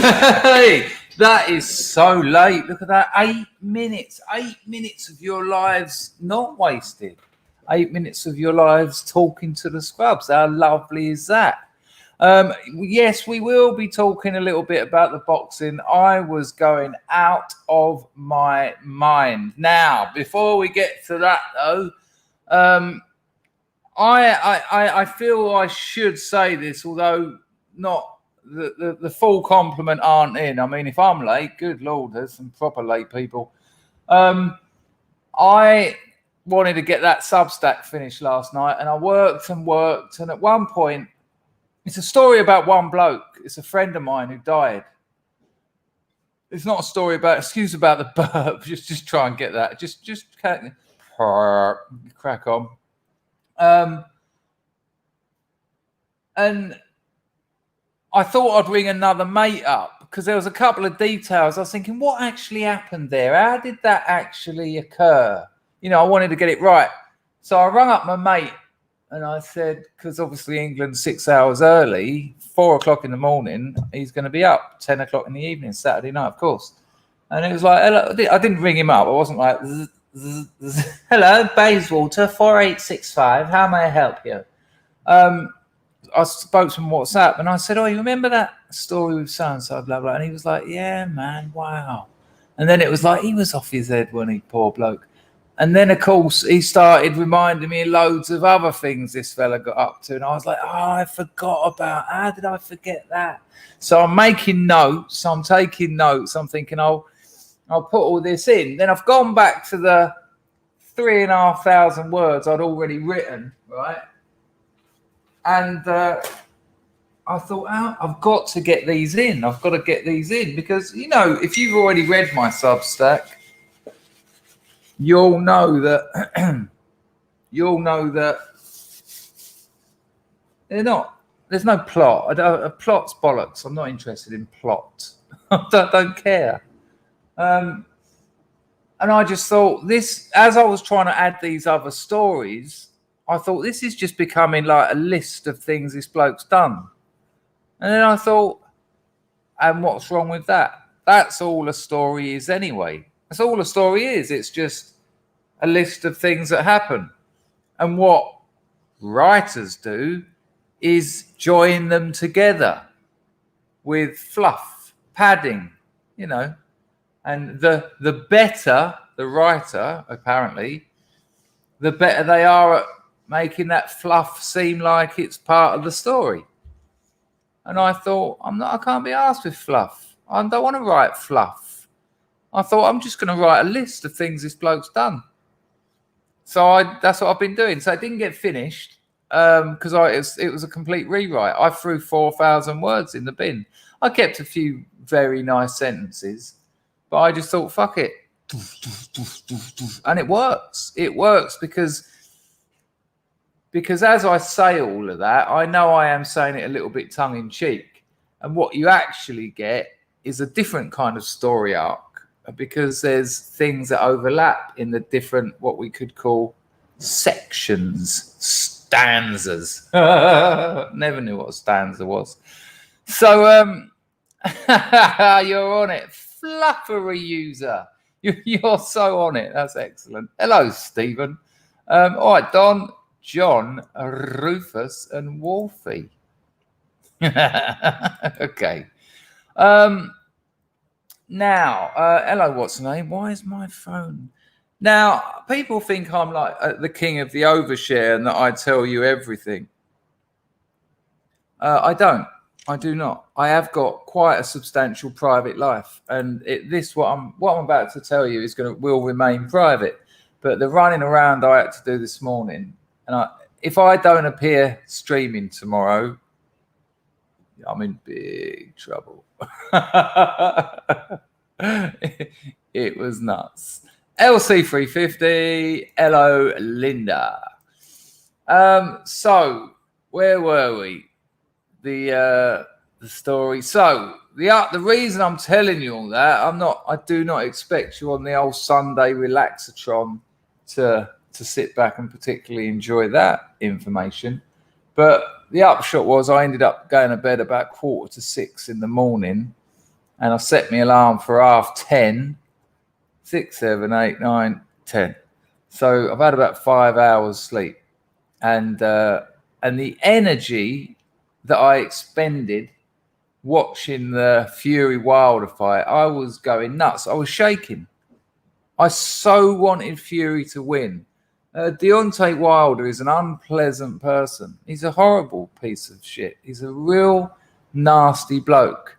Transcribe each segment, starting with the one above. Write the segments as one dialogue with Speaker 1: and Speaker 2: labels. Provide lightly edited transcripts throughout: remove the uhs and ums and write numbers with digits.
Speaker 1: Hey, that is so late. Look at that. 8 minutes. 8 minutes of your lives not wasted. 8 minutes of your lives talking to the scrubs. How lovely is that? Yes, we will be talking a little bit about the boxing. I was going out of my mind. Now, before we get to that, though, I feel I should say this, although not the full compliment aren't in. I mean, if I'm late, good Lord, there's some proper late people. I wanted to get that SUBSTACK finished last night, and I worked, and at one point, it's a story about one bloke. It's a friend of mine who died. It's not a story about, excuse about the burp. Just try and get that. Just crack on. And I thought I'd ring another mate up because there was a couple of details. I was thinking, what actually happened there? How did that actually occur? You know, I wanted to get it right. So I rang up my mate and I said, because obviously England's 6 hours early, 4 o'clock in the morning, he's going to be up 10 o'clock in the evening, Saturday night, of course. And it was like, hello. I didn't ring him up. I wasn't like, hello, Bayswater 4865. How may I help you? I spoke to him on WhatsApp and I said, oh, you remember that story with so-and-so, blah, blah. And he was like, yeah, man, wow. And then it was like, he was off his head, wasn't he, poor bloke. And then, of course, he started reminding me of loads of other things this fella got up to. And I was like, oh, I forgot about, how did I forget that? So I'm making notes. I'm taking notes. I'm thinking, I'll put all this in. Then I've gone back to the 3,500 words I'd already written, right? And I thought, oh, I've got to get these in. I've got to get these in because, you know, if you've already read my SUBSTACK, you'll know that there's no plot. A plot's bollocks. I'm not interested in plot. I don't care. And I just thought this, as I was trying to add these other stories, I thought this is just becoming like a list of things this bloke's done. And then I thought, and what's wrong with that? That's all a story is anyway. That's all a story is. It's just a list of things that happen. And what writers do is join them together with fluff, padding, you know. And the better the writer, apparently, the better they are at making that fluff seem like it's part of the story. And I thought, I can't be asked with fluff. I don't want to write fluff. I thought, I'm just going to write a list of things this bloke's done. So that's what I've been doing. So it didn't get finished because it was a complete rewrite. I threw 4,000 words in the bin. I kept a few very nice sentences, but I just thought, fuck it. And it works. It works because as I say all of that, I know I am saying it a little bit tongue-in-cheek. And what you actually get is a different kind of story arc because there's things that overlap in the different, what we could call sections, stanzas. Never knew what a stanza was. So you're on it. Fluffery user. You're so on it. That's excellent. Hello, Stephen. All right, Don, John, Rufus, and Wolfie. Okay. Now, hello, what's the name? Why is my phone? Now, people think I'm like the king of the overshare and that I tell you everything. I don't. I do not. I have got quite a substantial private life, and what I'm about to tell you will remain private. But the running around I had to do this morning, and if I don't appear streaming tomorrow, I'm in big trouble. It was nuts. LC350, hello, Linda. So where were we? The story. So the reason I'm telling you all that, I do not expect you on the old Sunday Relaxatron to sit back and particularly enjoy that information. But the upshot was I ended up going to bed about 5:45 in the morning, and I set my alarm for 10:30. 6, 7, 8, 9, 10. So I've had about 5 hours sleep, and the energy that I expended watching the Fury Wilder fight, I was going nuts. I was shaking. I so wanted Fury to win. Deontay Wilder is an unpleasant person. He's a horrible piece of shit. He's a real nasty bloke.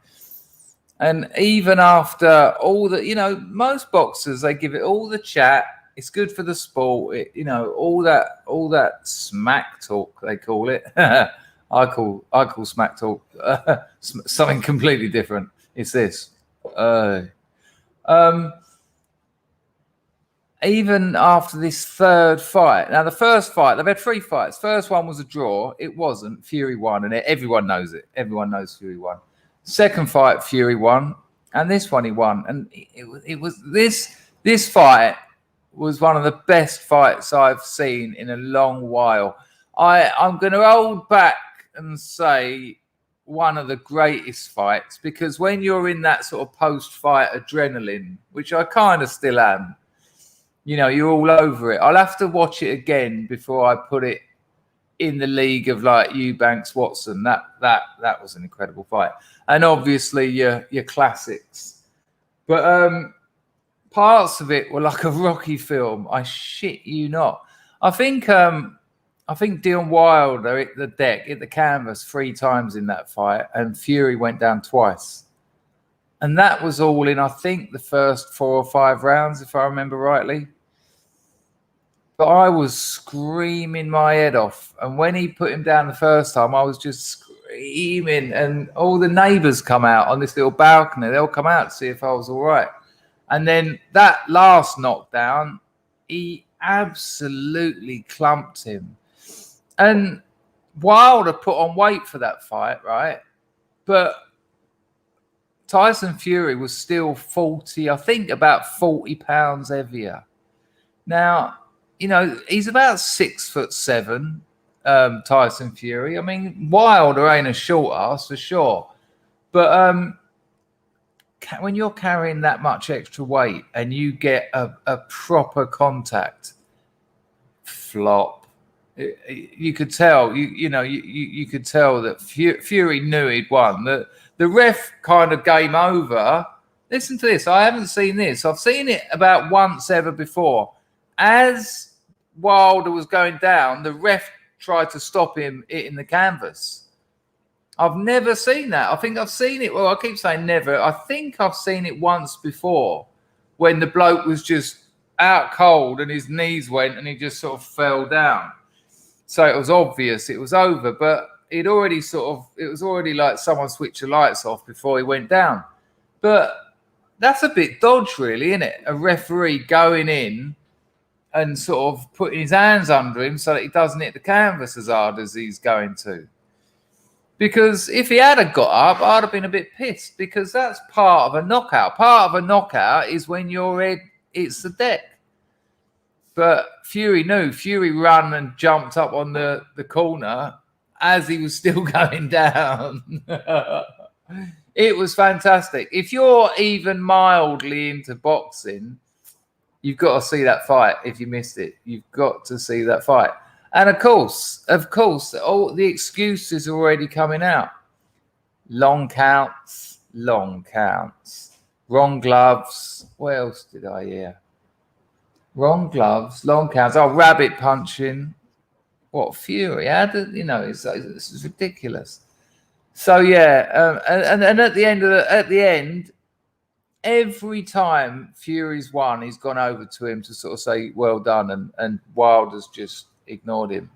Speaker 1: And even after all the, most boxers, they give it all the chat. It's good for the sport. All that smack talk, they call it. I call smack talk something completely different. It's this. Even after this third fight, now the first fight, they've had 3 fights. First one was a draw. It wasn't. Fury won, and everyone knows it. Everyone knows Fury won. Second fight, Fury won, and this one he won. And it was this fight was one of the best fights I've seen in a long while. I'm going to hold back and say one of the greatest fights, because when you're in that sort of post-fight adrenaline, which I kind of still am, you're all over it. I'll have to watch it again before I put it in the league of like Eubanks Watson. That was an incredible fight, and obviously your classics. But parts of it were like a Rocky film. I shit you not. I think Deon Wilder hit the canvas 3 times in that fight, and Fury went down twice. And that was all in, I think, the first 4 or 5 rounds, if I remember rightly. But I was screaming my head off. And when he put him down the first time, I was just screaming. And all the neighbours come out on this little balcony. They'll come out to see if I was all right. And then that last knockdown, he absolutely clumped him. And Wilder put on weight for that fight, right? But Tyson Fury was still 40, I think about 40 pounds heavier. Now, he's about 6'7", Tyson Fury. I mean, Wilder ain't a short ass for sure. But when you're carrying that much extra weight and you get a proper contact, flop, you could tell, you could tell that Fury knew he'd won. The ref kind of game over. Listen to this. I haven't seen this. I've seen it about once ever before. As Wilder was going down, the ref tried to stop him hitting the canvas. I've never seen that. I think I've seen it. Well, I keep saying never. I think I've seen it once before when the bloke was just out cold and his knees went and he just sort of fell down. So it was obvious it was over, but it was already like someone switched the lights off before he went down. But that's a bit dodge, really, isn't it? A referee going in and sort of putting his hands under him so that he doesn't hit the canvas as hard as he's going to. Because if he had got up, I'd have been a bit pissed, because that's part of a knockout. Part of a knockout is when your head hits the deck. But Fury knew. Fury ran and jumped up on the corner as he was still going down. It was fantastic. If you're even mildly into boxing, you've got to see that fight. If you missed it, you've got to see that fight. And of course, all the excuses are already coming out. Long counts. Wrong gloves. What else did I hear? Wrong gloves, long counts. Oh, rabbit punching. What, Fury? It's ridiculous. So yeah, and at the end, every time Fury's won, he's gone over to him to sort of say well done, and Wilder's just ignored him.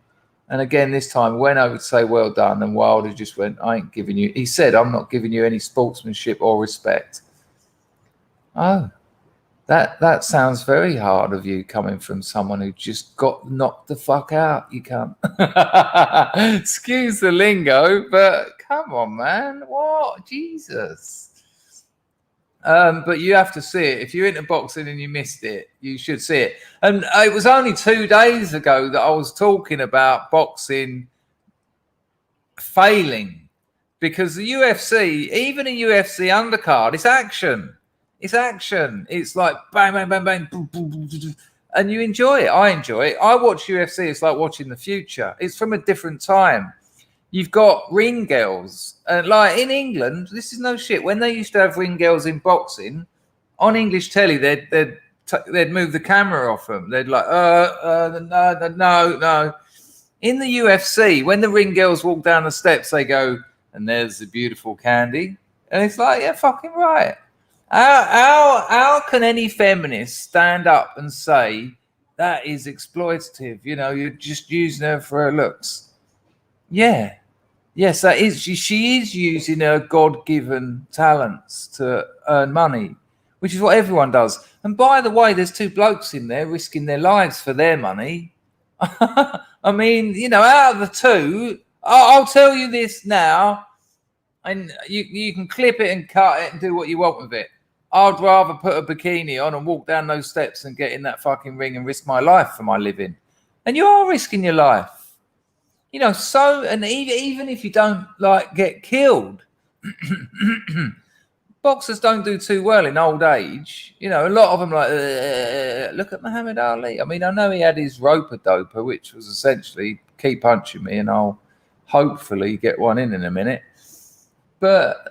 Speaker 1: And again, this time he went over to say well done, and Wilder just went, I ain't giving you. He said, I'm not giving you any sportsmanship or respect. Oh. That sounds very hard of you, coming from someone who just got knocked the fuck out. You can't. Excuse the lingo, but come on, man. What? Jesus. But you have to see it. If you're into boxing and you missed it, you should see it. And it was only 2 days ago that I was talking about boxing failing. because the UFC, even a UFC undercard, it's action. It's action. It's like bang, bang, bang, bang, boom, boom, boom, boom, and you enjoy it. I enjoy it. I watch UFC. It's like watching the future. It's from a different time. You've got ring girls. Like in England, this is no shit. When they used to have ring girls in boxing, on English telly, they'd move the camera off them. They'd like, no. In the UFC, when the ring girls walk down the steps, they go, and there's the beautiful Candy. And it's like, yeah, fucking right. How can any feminist stand up and say that is exploitative? You know, you're just using her for her looks. Yeah. Yes, that is. She is using her God-given talents to earn money, which is what everyone does. And by the way, there's two blokes in there risking their lives for their money. I mean, you know, out of the two, I'll tell you this now, and you can clip it and cut it and do what you want with it. I'd rather put a bikini on and walk down those steps and get in that fucking ring and risk my life for my living. And you are risking your life. You know, so, and even if you don't, like, get killed, boxers don't do too well in old age. You know, a lot of them like, look at Muhammad Ali. I mean, I know he had his roper-doper, which was essentially keep punching me and I'll hopefully get one in a minute. But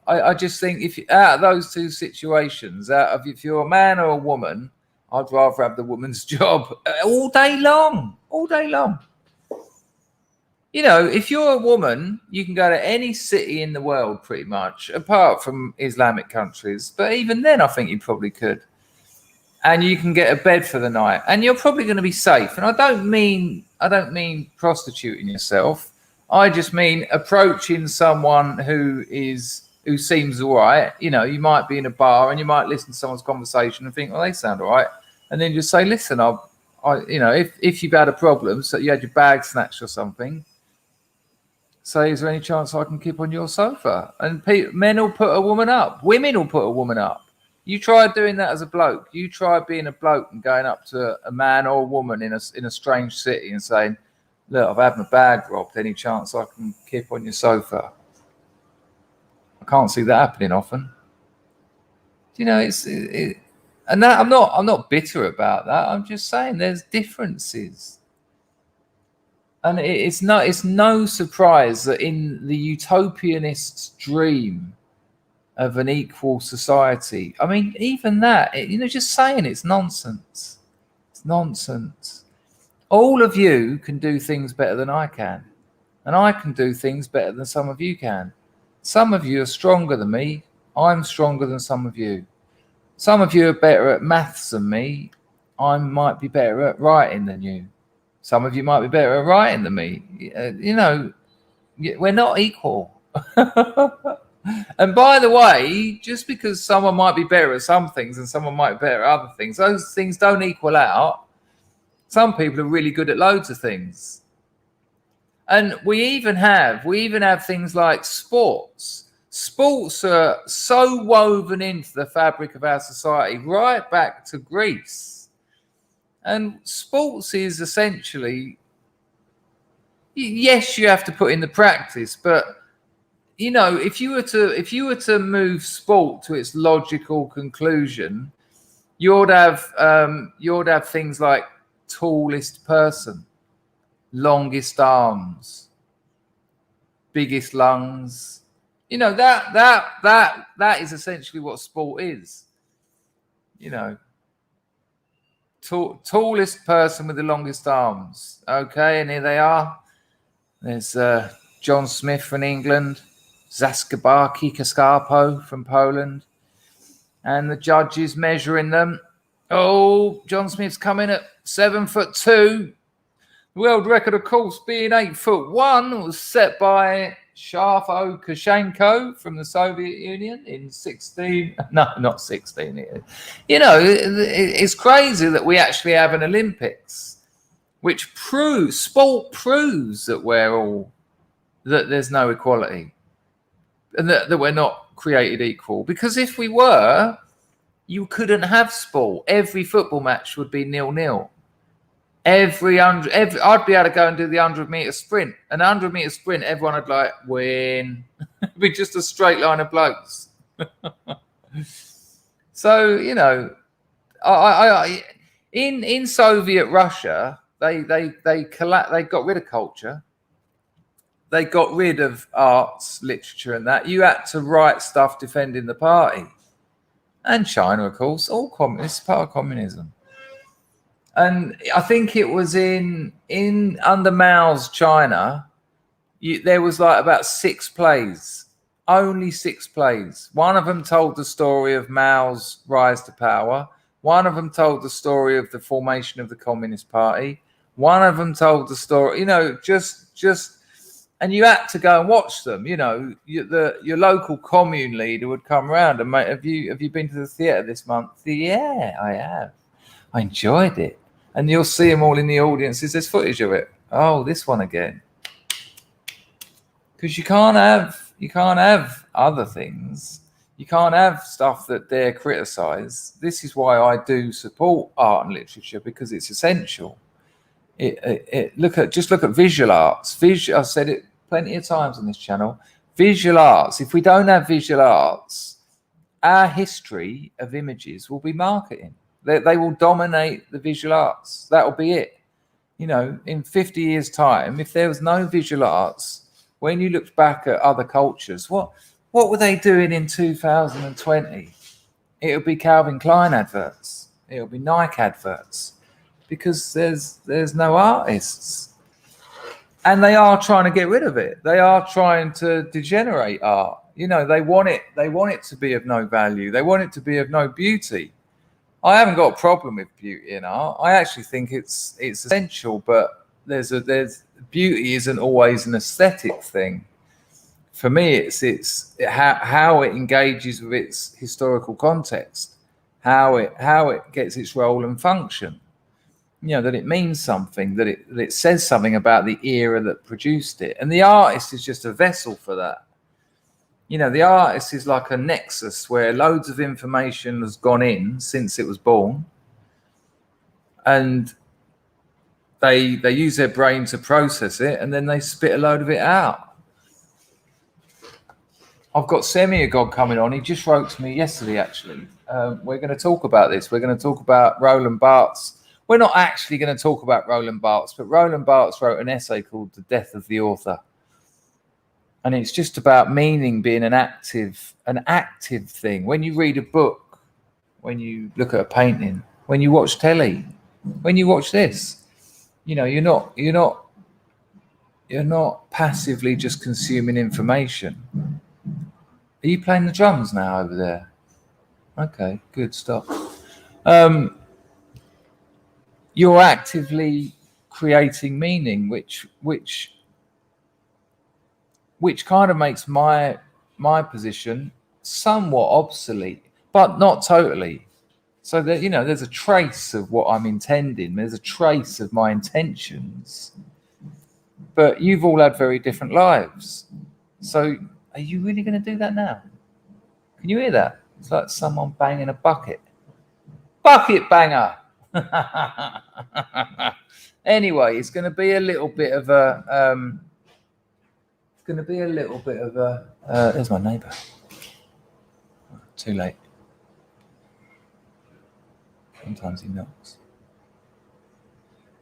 Speaker 1: I just think if out of those two situations, if you're a man or a woman, I'd rather have the woman's job all day long. You know, if you're a woman, you can go to any city in the world pretty much, apart from Islamic countries. But even then, I think you probably could. And you can get a bed for the night. And you're probably going to be safe. And I don't mean prostituting yourself. I just mean approaching someone who seems all right. You know, you might be in a bar and you might listen to someone's conversation and think, well, they sound all right. And then just say, listen, you know, if you've had a problem, so you had your bag snatched or something, say, is there any chance I can keep on your sofa? And men will put a woman up. Women will put a woman up. You try doing that as a bloke. You try being a bloke and going up to a man or a woman in a strange city and saying, look, I've had my bag robbed. Any chance I can keep on your sofa? I can't see that happening often. You know, and that I'm not bitter about that. I'm just saying there's differences. And it's no surprise that in the utopianist's dream of an equal society, I mean, even that, you know, just saying it's nonsense. It's nonsense. All of you can do things better than I can. And I can do things better than some of you can. Some of you are stronger than me. I'm stronger than some of you. Some of you are better at maths than me. I might be better at writing than you. Some of you might be better at writing than me. You know, we're not equal. And by the way, just because someone might be better at some things and someone might be better at other things, those things don't equal out. Some people are really good at loads of things. And we even have things like sports. Sports are so woven into the fabric of our society, right back to Greece. And sports is essentially, yes, you have to put in the practice, but you know, if you were to move sport to its logical conclusion, you'd have things like tallest person, longest arms, biggest lungs. You know, that is essentially what sport is. You know, tallest person with the longest arms. Okay, and here they are. There's John Smith from England, Zaskarbaki Kaskarpo from Poland, and the judges measuring them. Oh, John Smith's coming at 7'2". The world record, of course, being 8'1", was set by Sharfo Kushenko from the Soviet Union in 16. No, not 16. You know, it's crazy that we actually have an Olympics, which sport proves that that there's no equality and that we're not created equal. Because if we were, you couldn't have sport. Every football match would be 0-0. I'd be able to go and do the 100-meter sprint. An 100-meter sprint, everyone would like win. It'd be just a straight line of blokes. So, you know, in Soviet Russia, they got rid of culture. They got rid of arts, literature, and that. You had to write stuff defending the party. And China, of course, all communists, part of communism. And I think it was in under Mao's China, there was like about 6 plays, only 6 plays. One of them told the story of Mao's rise to power. One of them told the story of the formation of the Communist Party. One of them told the story, you know, just, and you had to go and watch them. You know, your local commune leader would come around and, mate, have you been to the theatre this month? Yeah, I have. I enjoyed it. And you'll see them all in the audiences. There's footage of it. Oh, this one again. Because you can't have other things. You can't have stuff that dare criticize. This is why I do support art and literature, because it's essential. Just look at visual arts. I've said it plenty of times on this channel. Visual arts. If we don't have visual arts, our history of images will be marketing. They will dominate the visual arts. That'll be it. You know, in 50 years' time, if there was no visual arts, when you looked back at other cultures, what were they doing in 2020? It'll be Calvin Klein adverts. It'll be Nike adverts, because there's no artists. And they are trying to get rid of it. They are trying to degenerate art. You know, they want it to be of no value. They want it to be of no beauty. I haven't got a problem with beauty in art. I actually think it's essential, but there's beauty isn't always an aesthetic thing. For me, it's how it engages with its historical context, how it gets its role and function. You know, that it means something, that it says something about the era that produced it. And the artist is just a vessel for that. You know, the artist is like a nexus where loads of information has gone in since it was born, and they use their brain to process it, and then they spit a load of it out. I've got Semi-God coming on. He just wrote to me yesterday, actually. We're going to talk about this. We're going to talk about Roland Barthes. We're not actually going to talk about Roland Barthes, but Roland Barthes wrote an essay called The Death of the Author. And it's just about meaning being an active thing. When you read a book, when you look at a painting, when you watch telly, when you watch this, you know, you're not passively just consuming information. Are you playing the drums now over there? Okay, good, stop. You're actively creating meaning, which kind of makes my position somewhat obsolete, but not totally. So that, you know, there's a trace of what I'm intending. There's a trace of my intentions. But you've all had very different lives. So are you really going to do that now? Can you hear that? It's like someone banging a bucket. Bucket banger! Anyway, it's going to be a little bit of a... there's my neighbour. Too late. Sometimes he knocks.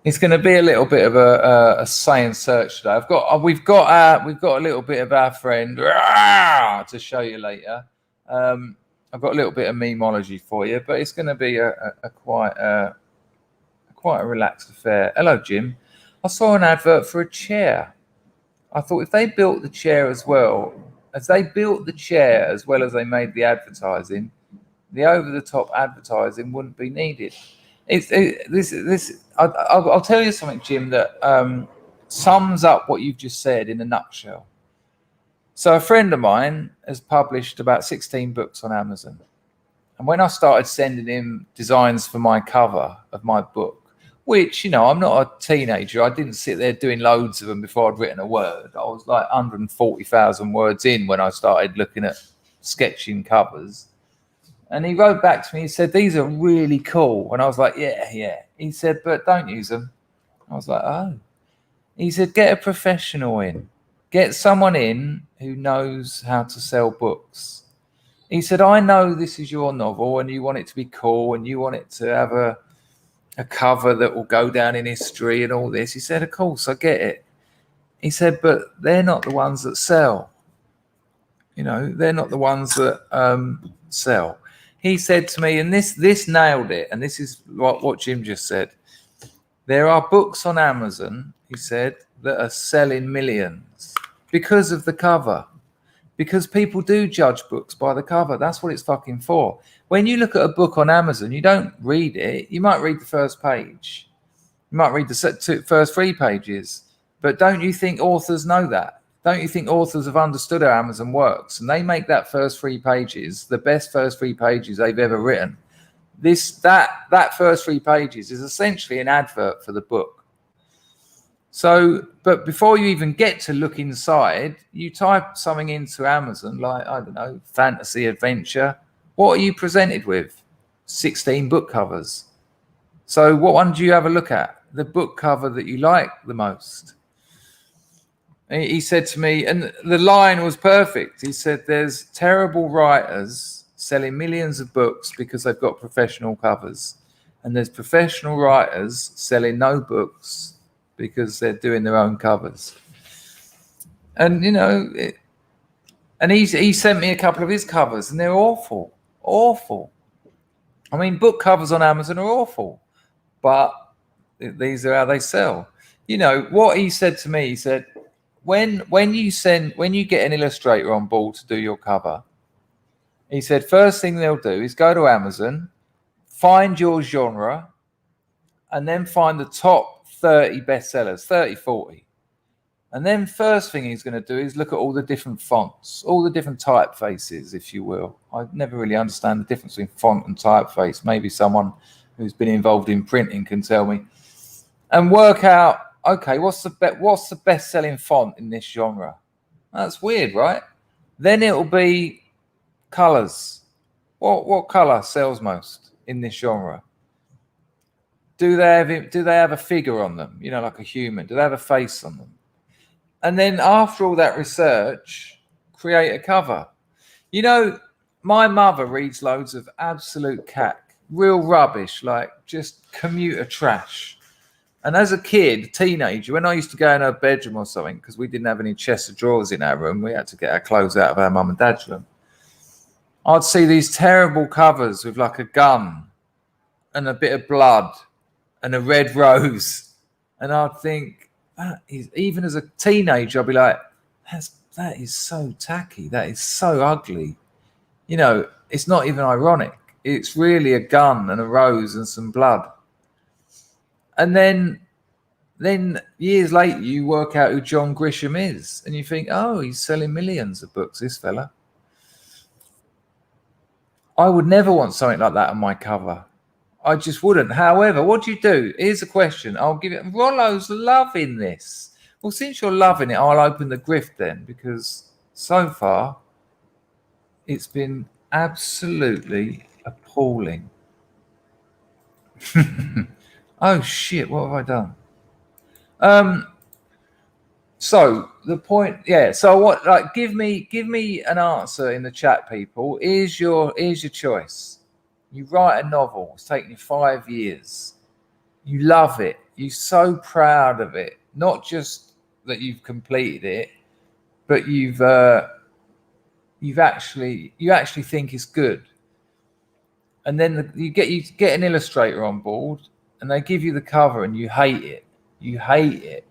Speaker 1: It's going to be a little bit of a say and search today. We've got a little bit of our friend to show you later. I've got a little bit of memeology for you, but it's going to be quite a relaxed affair. Hello, Jim. I saw an advert for a chair. I thought if they built the chair as well as they made the advertising, the over-the-top advertising wouldn't be needed. I'll tell you something, Jim, that sums up what you've just said in a nutshell. So a friend of mine has published about 16 books on Amazon. And when I started sending him designs for my cover of my book, which, you know, I'm not a teenager. I didn't sit there doing loads of them before I'd written a word. I was like 140,000 words in when I started looking at sketching covers. And he wrote back to me, he said, these are really cool. And I was like, yeah. He said, but don't use them. I was like, oh. He said, get a professional in. Get someone in who knows how to sell books. He said, I know this is your novel and you want it to be cool and you want it to have a cover that will go down in history and all this. He said, of course, I get it. He said, but they're not the ones that sell. You know, they're not the ones that sell. He said to me, and this nailed it, and this is what Jim just said. There are books on Amazon, he said, that are selling millions because of the cover. Because people do judge books by the cover. That's what it's fucking for. When you look at a book on Amazon, you don't read it. You might read the first page. You might read the first 3 pages. But don't you think authors know that? Don't you think authors have understood how Amazon works? And they make that first 3 pages the best first 3 pages they've ever written. That first 3 pages is essentially an advert for the book. So, but before you even get to look inside, you type something into Amazon, like, I don't know, fantasy adventure. What are you presented with? 16 book covers. So what one do you have a look at? The book cover that you like the most. He said to me, and the line was perfect. He said, there's terrible writers selling millions of books because they've got professional covers. And there's professional writers selling no books because they're doing their own covers. And, you know, and he sent me a couple of his covers and they're awful. I mean, book covers on Amazon are awful, but these are how they sell. You know, what he said to me, he said, when you get an illustrator on board to do your cover, he said, first thing they'll do is go to Amazon, find your genre, and then find the top 30 bestsellers, 30, 40. And then first thing he's going to do is look at all the different fonts, all the different typefaces, if you will. I never really understand the difference between font and typeface. Maybe someone who's been involved in printing can tell me. And work out, okay, what's the best-selling font in this genre? That's weird, right? Then it'll be colors. What color sells most in this genre? Do they have a figure on them? You know, like a human. Do they have a face on them? And then after all that research, create a cover. You know, my mother reads loads of absolute cack, real rubbish, like just commuter trash. And as a kid, teenager, when I used to go in her bedroom or something, because we didn't have any chest of drawers in our room, we had to get our clothes out of our mum and dad's room. I'd see these terrible covers with like a gun and a bit of blood and a red rose. And I'd think, even as a teenager, I'd be like, that is so tacky. That is so ugly. You know, it's not even ironic. It's really a gun and a rose and some blood. And then years later, you work out who John Grisham is. And you think, oh, he's selling millions of books, this fella. I would never want something like that on my cover. I just wouldn't. However, what do you do? Here's a question. I'll give it. Rollo's loving this. Well, since you're loving it, I'll open the grift then, because so far it's been absolutely appalling. Oh shit! What have I done? So the point, yeah. So what? Like, give me an answer in the chat, people. Here's your choice. You write a novel. It's taken you 5 years. You love it. You're so proud of it. Not just that you've completed it, but you actually think it's good. And then you get an illustrator on board, and they give you the cover, and you hate it. You hate it.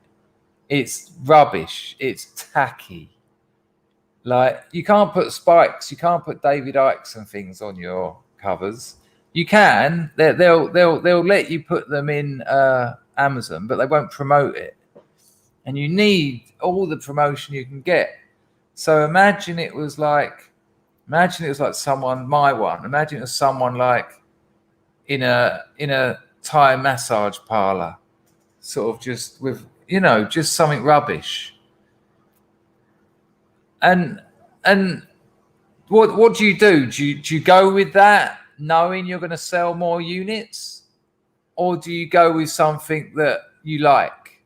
Speaker 1: It's rubbish. It's tacky. Like, you can't put spikes. You can't put David Icke and things on your covers. You can. They'll let you put them in Amazon, but they won't promote it. And you need all the promotion you can get. So imagine it was like someone, my one. Imagine it was someone like in a Thai massage parlor, sort of just with, you know, just something rubbish. And what do you do? Do you go with that, knowing you're going to sell more units, or do you go with something that you like.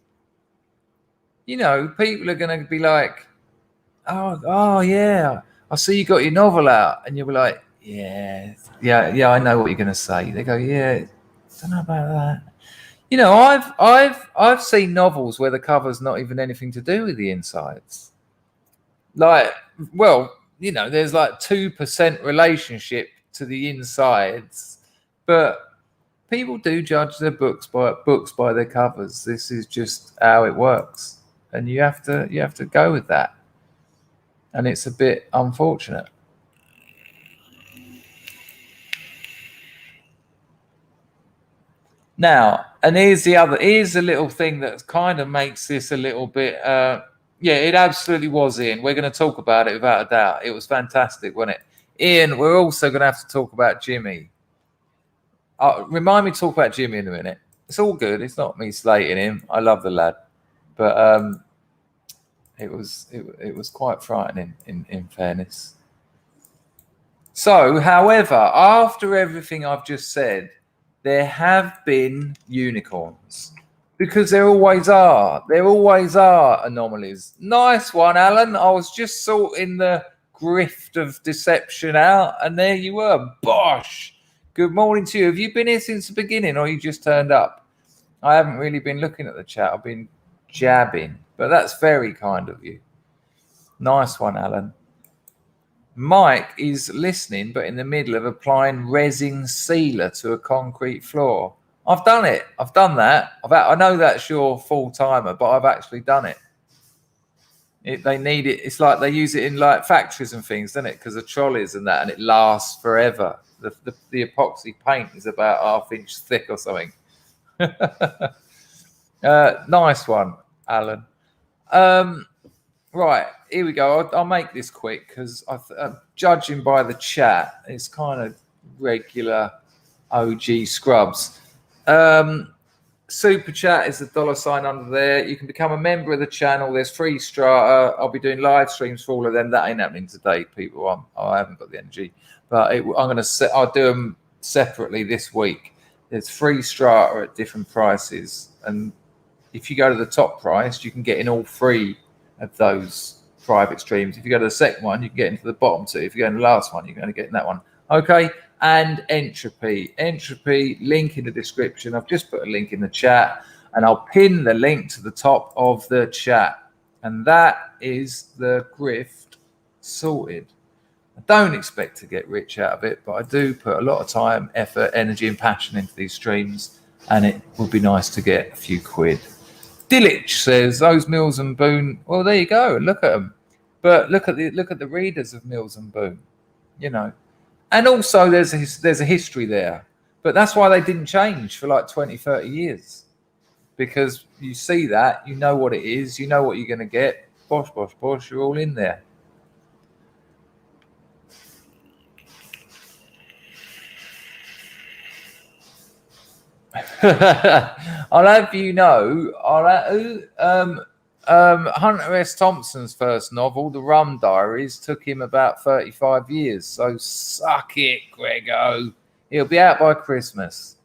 Speaker 1: You know, people are going to be like, oh yeah, I see you got your novel out, and you'll be like, yeah, I know what you're going to say. They go, yeah, I don't know about that. You know, I've seen novels where the cover's not even anything to do with the insides. Like, well, you know, there's like 2% relationship to the insides, but people do judge their books by their covers. This is just how it works, and you have to go with that. And it's a bit unfortunate. Now, and here's a little thing that kind of makes this a little bit, yeah, it absolutely was, Ian. We're going to talk about it without a doubt. It was fantastic, wasn't it? Ian, we're also going to have to talk about Jimmy. Remind me to talk about Jimmy in a minute. It's all good. It's not me slating him. I love the lad. But it was quite frightening, in fairness. So, however, after everything I've just said, there have been unicorns, because there always are. There always are anomalies. Nice one, Alan. I was just sorting the grift of deception out, and there you were. Bosh. Good morning to you. Have you been here since the beginning, or you just turned up? I haven't really been looking at the chat. I've been jabbing, but that's very kind of you. Nice one, Alan. Mike is listening, but in the middle of applying resin sealer to a concrete floor. I've done it. I've done that. I know that's your full timer, but I've actually done it. They need it. It's like they use it in like factories and things, don't it? Because of trolleys and that, and it lasts forever. The epoxy paint is about 1/2 inch thick or something. Nice one, Alan. Right, here we go. I'll make this quick because judging by the chat, it's kind of regular OG scrubs. Super chat is the $ under there. You can become a member of the channel. There's free strata. I'll be doing live streams for all of them. That ain't happening today, people. I haven't got the energy, but I'll do them separately this week. There's free strata at different prices, and if you go to the top price, you can get in all 3 of those private streams. If you go to the second one, you can get into the bottom 2. If you go in the last one, you're going to get in that one. Okay. And entropy, link in the description. I've just put a link in the chat, and I'll pin the link to the top of the chat. And that is the grift sorted. I don't expect to get rich out of it, but I do put a lot of time, effort, energy, and passion into these streams, and it would be nice to get a few quid. Dillich says those Mills and Boon. Well, there you go. Look at them. But look at the readers of Mills and Boon. You know, and also there's a history there. But that's why they didn't change for like 20, 30 years, because you see that, you know what it is, you know what you're going to get. Bosh, bosh, bosh. You're all in there. I'll have you know, Hunter S. Thompson's first novel, The Rum Diaries, took him about 35 years. So suck it, Grego. It'll be out by Christmas.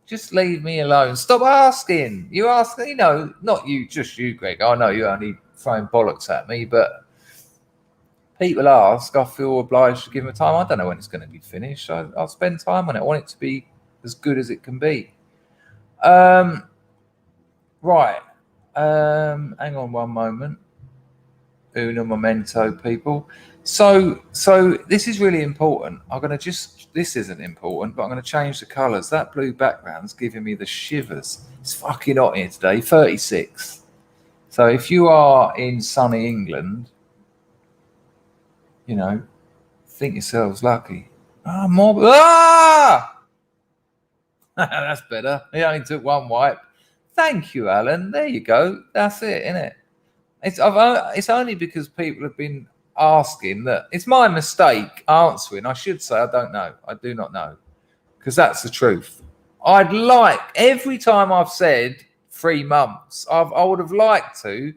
Speaker 1: Just leave me alone. Stop asking. You ask, you know, not you, just you, Greg. I know you're only throwing bollocks at me, but people ask. I feel obliged to give them time. I don't know when it's going to be finished. I'll spend time on it. I want it to be as good as it can be. Right. Hang on one moment. Uno momento, people. So this is really important. This isn't important, but I'm going to change the colours. That blue background's giving me the shivers. It's fucking hot here today, 36. So if you are in sunny England, you know, think yourselves lucky. That's better. He only took one wipe. Thank you, Alan. There you go. That's it, isn't it? It's only because people have been asking that. It's my mistake answering. I should say I don't know. I do not know, because that's the truth. I'd like, every time I've said 3 months, I would have liked to,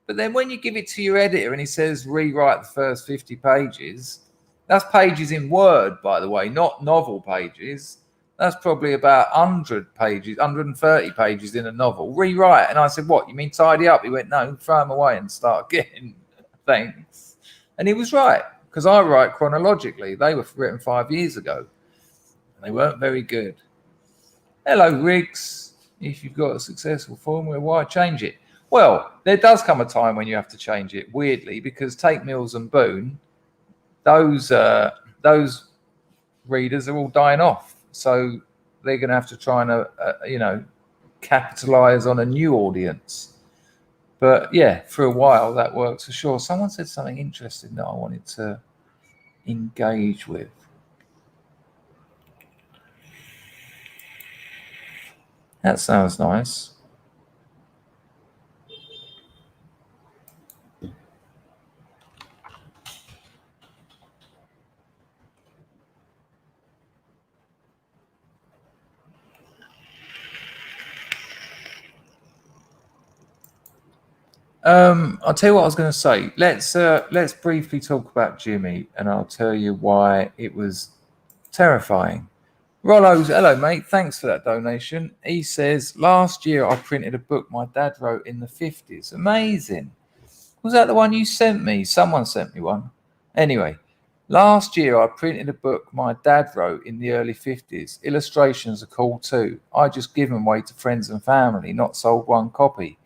Speaker 1: but then when you give it to your editor and he says rewrite the first 50 pages, that's pages in Word, by the way, not novel pages. That's probably about 100 pages, 130 pages in a novel. Rewrite. And I said, what, you mean tidy up? He went, no, throw them away and start again. Thanks. And he was right, because I write chronologically. They were written 5 years ago. And they weren't very good. Hello, Riggs. If you've got a successful formula, why change it? Well, there does come a time when you have to change it, weirdly, because take Mills and Boone, those readers are all dying off. So they're going to have to try and, capitalize on a new audience. But yeah, for a while that works for sure. Someone said something interesting that I wanted to engage with. That sounds nice. I'll tell you what I was going to say. Let's briefly talk about Jimmy, and I'll tell you why it was terrifying. Rollo's, hello mate, thanks for that donation. He says, last year I printed a book my dad wrote in the 50s. Amazing. Was that the one you sent me? Someone sent me one. Anyway, last year I printed a book my dad wrote in the early 50s. Illustrations are cool too. I just give them away to friends and family, not sold one copy.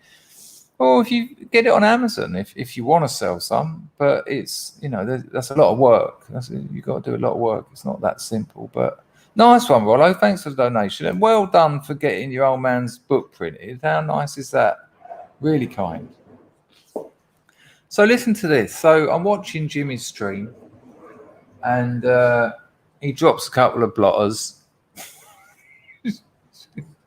Speaker 1: Or if you get it on Amazon, if you want to sell some, but it's, that's a lot of work. You've got to do a lot of work. It's not that simple, but nice one, Rollo. Thanks for the donation. And well done for getting your old man's book printed. How nice is that? Really kind. So listen to this. So I'm watching Jimmy's stream, and he drops a couple of blotters.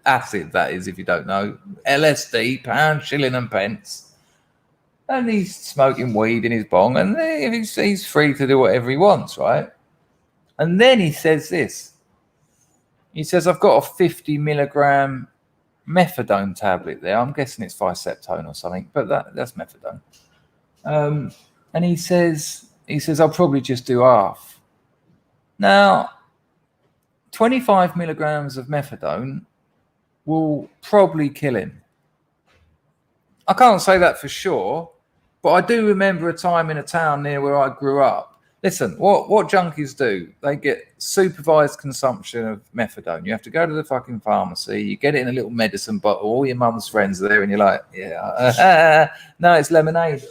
Speaker 1: Acid, that is, if you don't know. LSD, pound, shilling and pence. And he's smoking weed in his bong, and he's free to do whatever he wants, right? And then he says this. He says, I've got a 50 milligram methadone tablet there. I'm guessing it's Viceptone or something, but that's methadone. And he says, I'll probably just do half. Now, 25 milligrams of methadone will probably kill him. I can't say that for sure, but I do remember a time in a town near where I grew up. Listen, what junkies do, they get supervised consumption of methadone. You have to go to the fucking pharmacy, you get it in a little medicine bottle, all your mum's friends are there, and you're like, yeah, no, it's lemonade.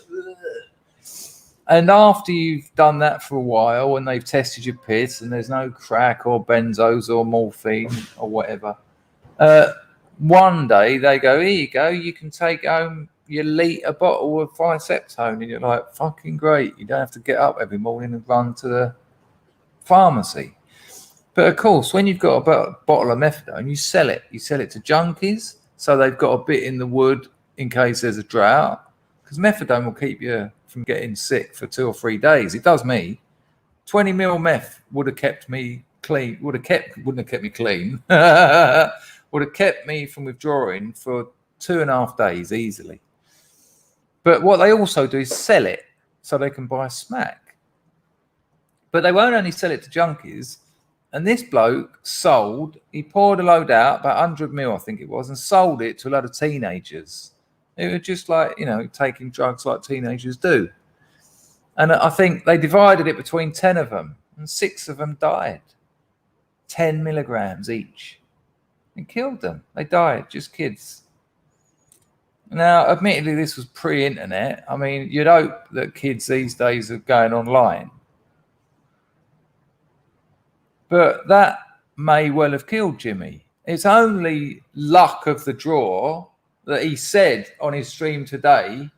Speaker 1: And after you've done that for a while and they've tested your piss and there's no crack or benzos or morphine or whatever, one day they go, here you go, you can take home your litre bottle of Viceptone. And you're like, fucking great. You don't have to get up every morning and run to the pharmacy. But of course, when you've got a bottle of methadone, you sell it. You sell it to junkies, so they've got a bit in the wood in case there's a drought. Because methadone will keep you from getting sick for 2 or 3 days. It does me. 20 mil meth would have kept me clean. Wouldn't have kept me clean. Would have kept me from withdrawing for 2.5 days easily. But what they also do is sell it so they can buy smack. But they won't only sell it to junkies. And this bloke he poured a load out, about 100 mil, I think it was, and sold it to a lot of teenagers. It was just like, taking drugs like teenagers do. And I think they divided it between 10 of them, and 6 of them died. 10 milligrams each. And killed them. They died, just kids. Now, admittedly, this was pre-internet. I mean, you'd hope that kids these days are going online. But that may well have killed Jimmy. It's only luck of the draw that he said on his stream today,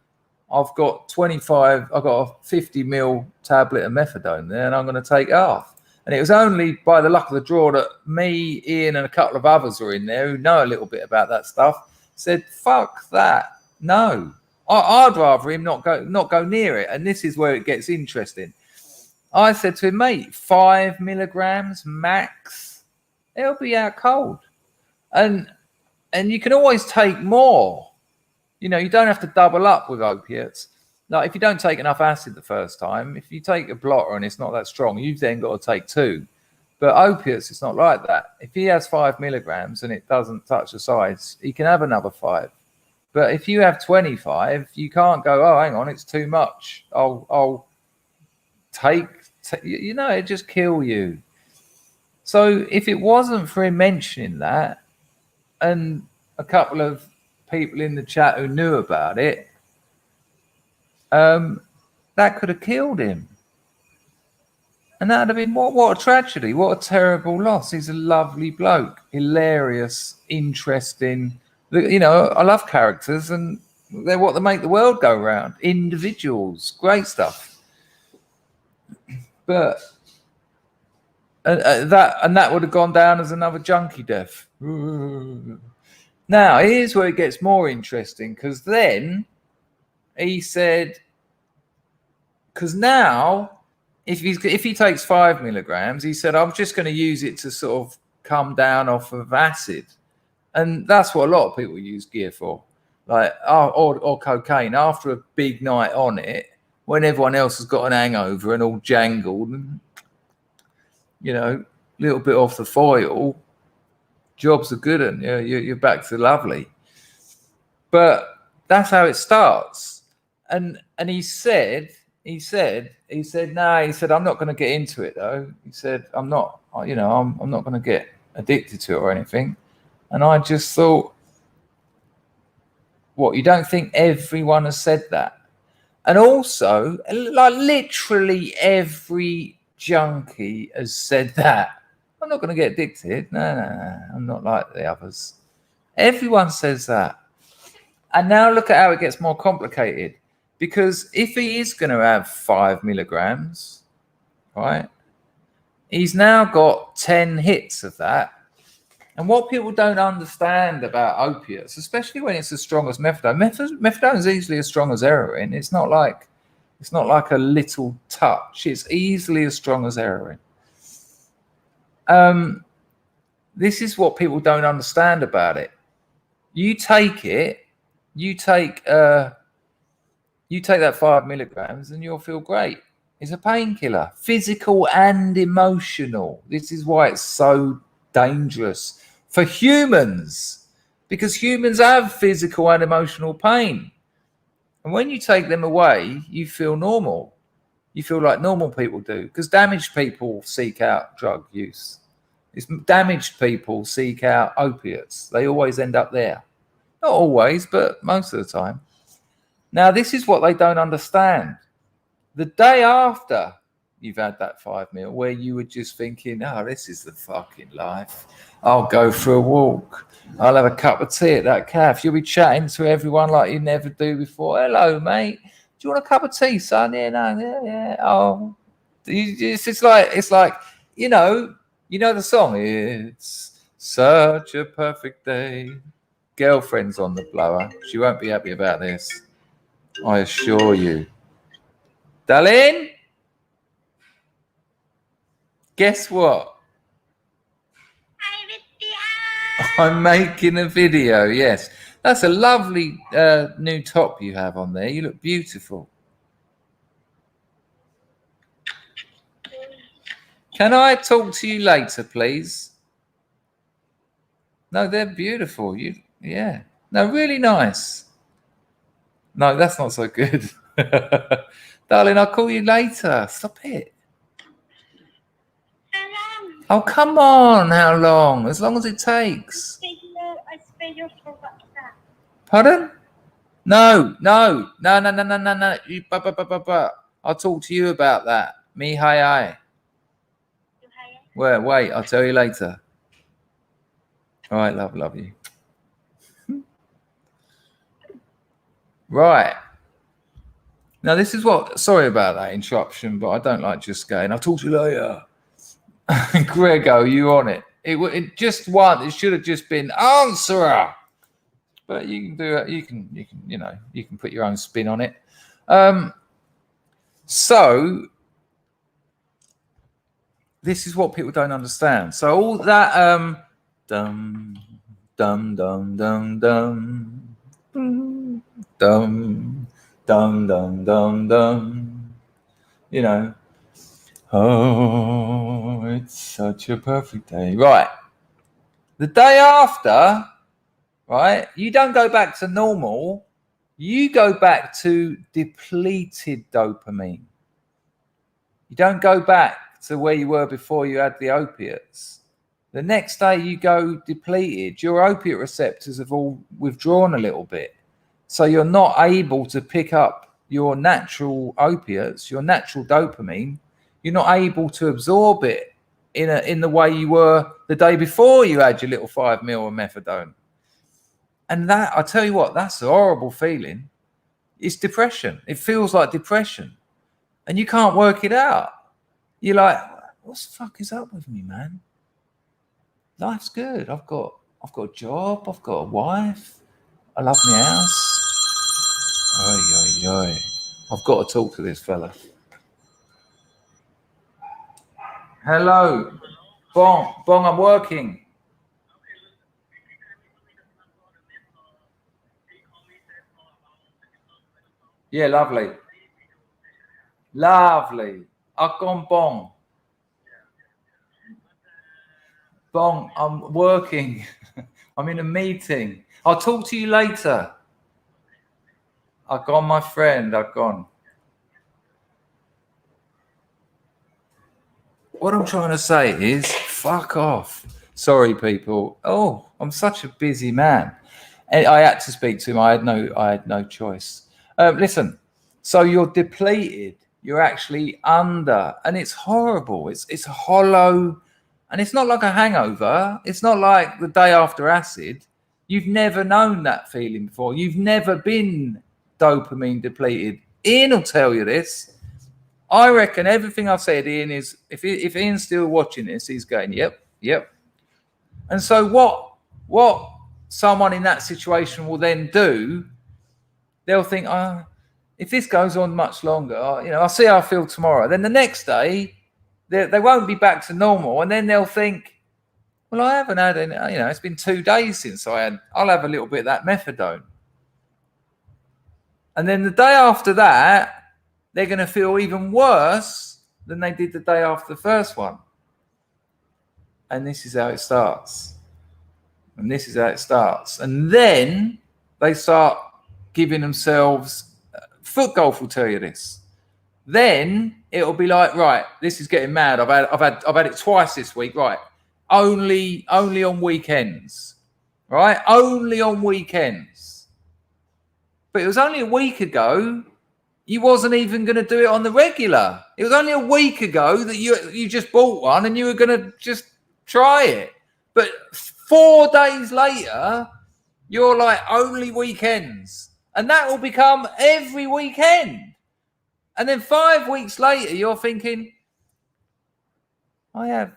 Speaker 1: I've got a 50 mil tablet of methadone there, and I'm going to take half. And it was only by the luck of the draw that me, Ian, and a couple of others were in there who know a little bit about that stuff, said, fuck that. No. I'd rather him not go near it. And this is where it gets interesting. I said to him, mate, 5 milligrams max, it'll be out cold. And you can always take more. You don't have to double up with opiates. Like, if you don't take enough acid the first time, if you take a blotter and it's not that strong, you've then got to take 2. But opiates, it's not like that. If he has 5 milligrams and it doesn't touch the sides, he can have another 5. But if you have 25, you can't go, oh, hang on, it's too much. I'll take, you know, it just kill you. So if it wasn't for him mentioning that, and a couple of people in the chat who knew about it, that could have killed him. And that would have been, what a tragedy, what a terrible loss. He's a lovely bloke, hilarious, interesting. You know, I love characters, and they're what they make the world go round. Individuals, great stuff. But that would have gone down as another junkie death. Now, here's where it gets more interesting, because then he said, because now, if he takes 5 milligrams, he said, I'm just going to use it to sort of come down off of acid. And that's what a lot of people use gear for, like, or cocaine. After a big night on it, when everyone else has got an hangover and all jangled, and, you know, a little bit off the foil, jobs are good, and you're back to lovely. But that's how it starts. And he said, I'm not going to get into it though. He said, I'm not going to get addicted to it or anything. And I just thought, what, you don't think everyone has said that? And also, like, literally every junkie has said that. I'm not going to get addicted. No, I'm not like the others. Everyone says that. And now look at how it gets more complicated. Because if he is going to have 5 milligrams, right, he's now got 10 hits of that. And what people don't understand about opiates, especially when it's as strong as methadone, methadone is easily as strong as heroin. It's not like a little touch. It's easily as strong as heroin. This is what people don't understand about it. You take that 5 milligrams and you'll feel great. It's a painkiller, physical and emotional. This is why it's so dangerous for humans, because humans have physical and emotional pain. And when you take them away, you feel normal. You feel like normal people do, because damaged people seek out drug use. It's damaged people seek out opiates. They always end up there. Not always, but most of the time. Now, this is what they don't understand. The day after you've had that 5 mil, where you were just thinking, oh, this is the fucking life. I'll go for a walk. I'll have a cup of tea at that cafe. You'll be chatting to everyone like you never do before. Hello, mate. Do you want a cup of tea, son? Yeah, no, yeah. Oh, it's like, you know the song. It's such a perfect day. Girlfriend's on the blower. She won't be happy about this, I assure you. Darling, guess what? I'm making a video, yes. That's a lovely new top you have on there. You look beautiful. Can I talk to you later, please? No, they're beautiful. Yeah. No, really nice. No, that's not so good. Darling, I'll call you later. Stop it.
Speaker 2: How long?
Speaker 1: Oh, come on. How long? As long as it takes.
Speaker 2: I schedule for WhatsApp.
Speaker 1: Pardon? No. You, I'll talk to you about that. Me, hi. Well, wait, I'll tell you later. All right, love you. Right. Now, this is what, sorry about that interruption, but I don't like just going, I'll talk to you later. Grego, you on it. It just one, it should have just been answerer. But you can do it, you can put your own spin on it. So this is what people don't understand. So all that dum dum dum dum dum dum dum dum dum dum, you know, Oh, it's such a perfect day. Right. The day after, right, you don't go back to normal. You go back to depleted dopamine. You don't go back to where you were before you had the opiates. The next day you go depleted. Your opiate receptors have all withdrawn a little bit. So you're not able to pick up your natural opiates, your natural dopamine. You're not able to absorb it in the way you were the day before you had your little 5 mil of methadone. And that, I tell you what, that's a horrible feeling. It's depression. It feels like depression. And you can't work it out. You're like, what the fuck is up with me, man? Life's good. I've got a job. I've got a wife. I love my house. Oy, oy, oy. I've got to talk to this fella. Hello. Bong, I'm working. Yeah, lovely. Lovely. I've gone Bong. Bong, I'm working. I'm in a meeting. I'll talk to you later. I've gone, my friend. I've gone. What I'm trying to say is, fuck off. Sorry, people. Oh, I'm such a busy man. And I had to speak to him. I had no choice. Listen. So you're depleted. You're actually under, and it's horrible. It's hollow. And it's not like a hangover. It's not like the day after acid. You've never known that feeling before. You've never been dopamine depleted. Ian will tell you this. I reckon everything I've said, Ian, is if Ian's still watching this, he's going, yep. And so what someone in that situation will then do, they'll think, if this goes on much longer, I'll see how I feel tomorrow. Then the next day, they won't be back to normal, and then they'll think, well, I haven't had any, it's been 2 days since I'll have a little bit of that methadone. And then the day after that, they're going to feel even worse than they did the day after the first one. And this is how it starts. And then they start giving themselves, foot golf will tell you this. Then it'll be like, right, this is getting mad. I've had it twice this week, right? Only on weekends, right? Only on weekends. But it was only a week ago. You wasn't even going to do it on the regular. It was only a week ago that you just bought one and you were going to just try it. But 4 days later, you're like, only weekends. And that will become every weekend. And then 5 weeks later, you're thinking, I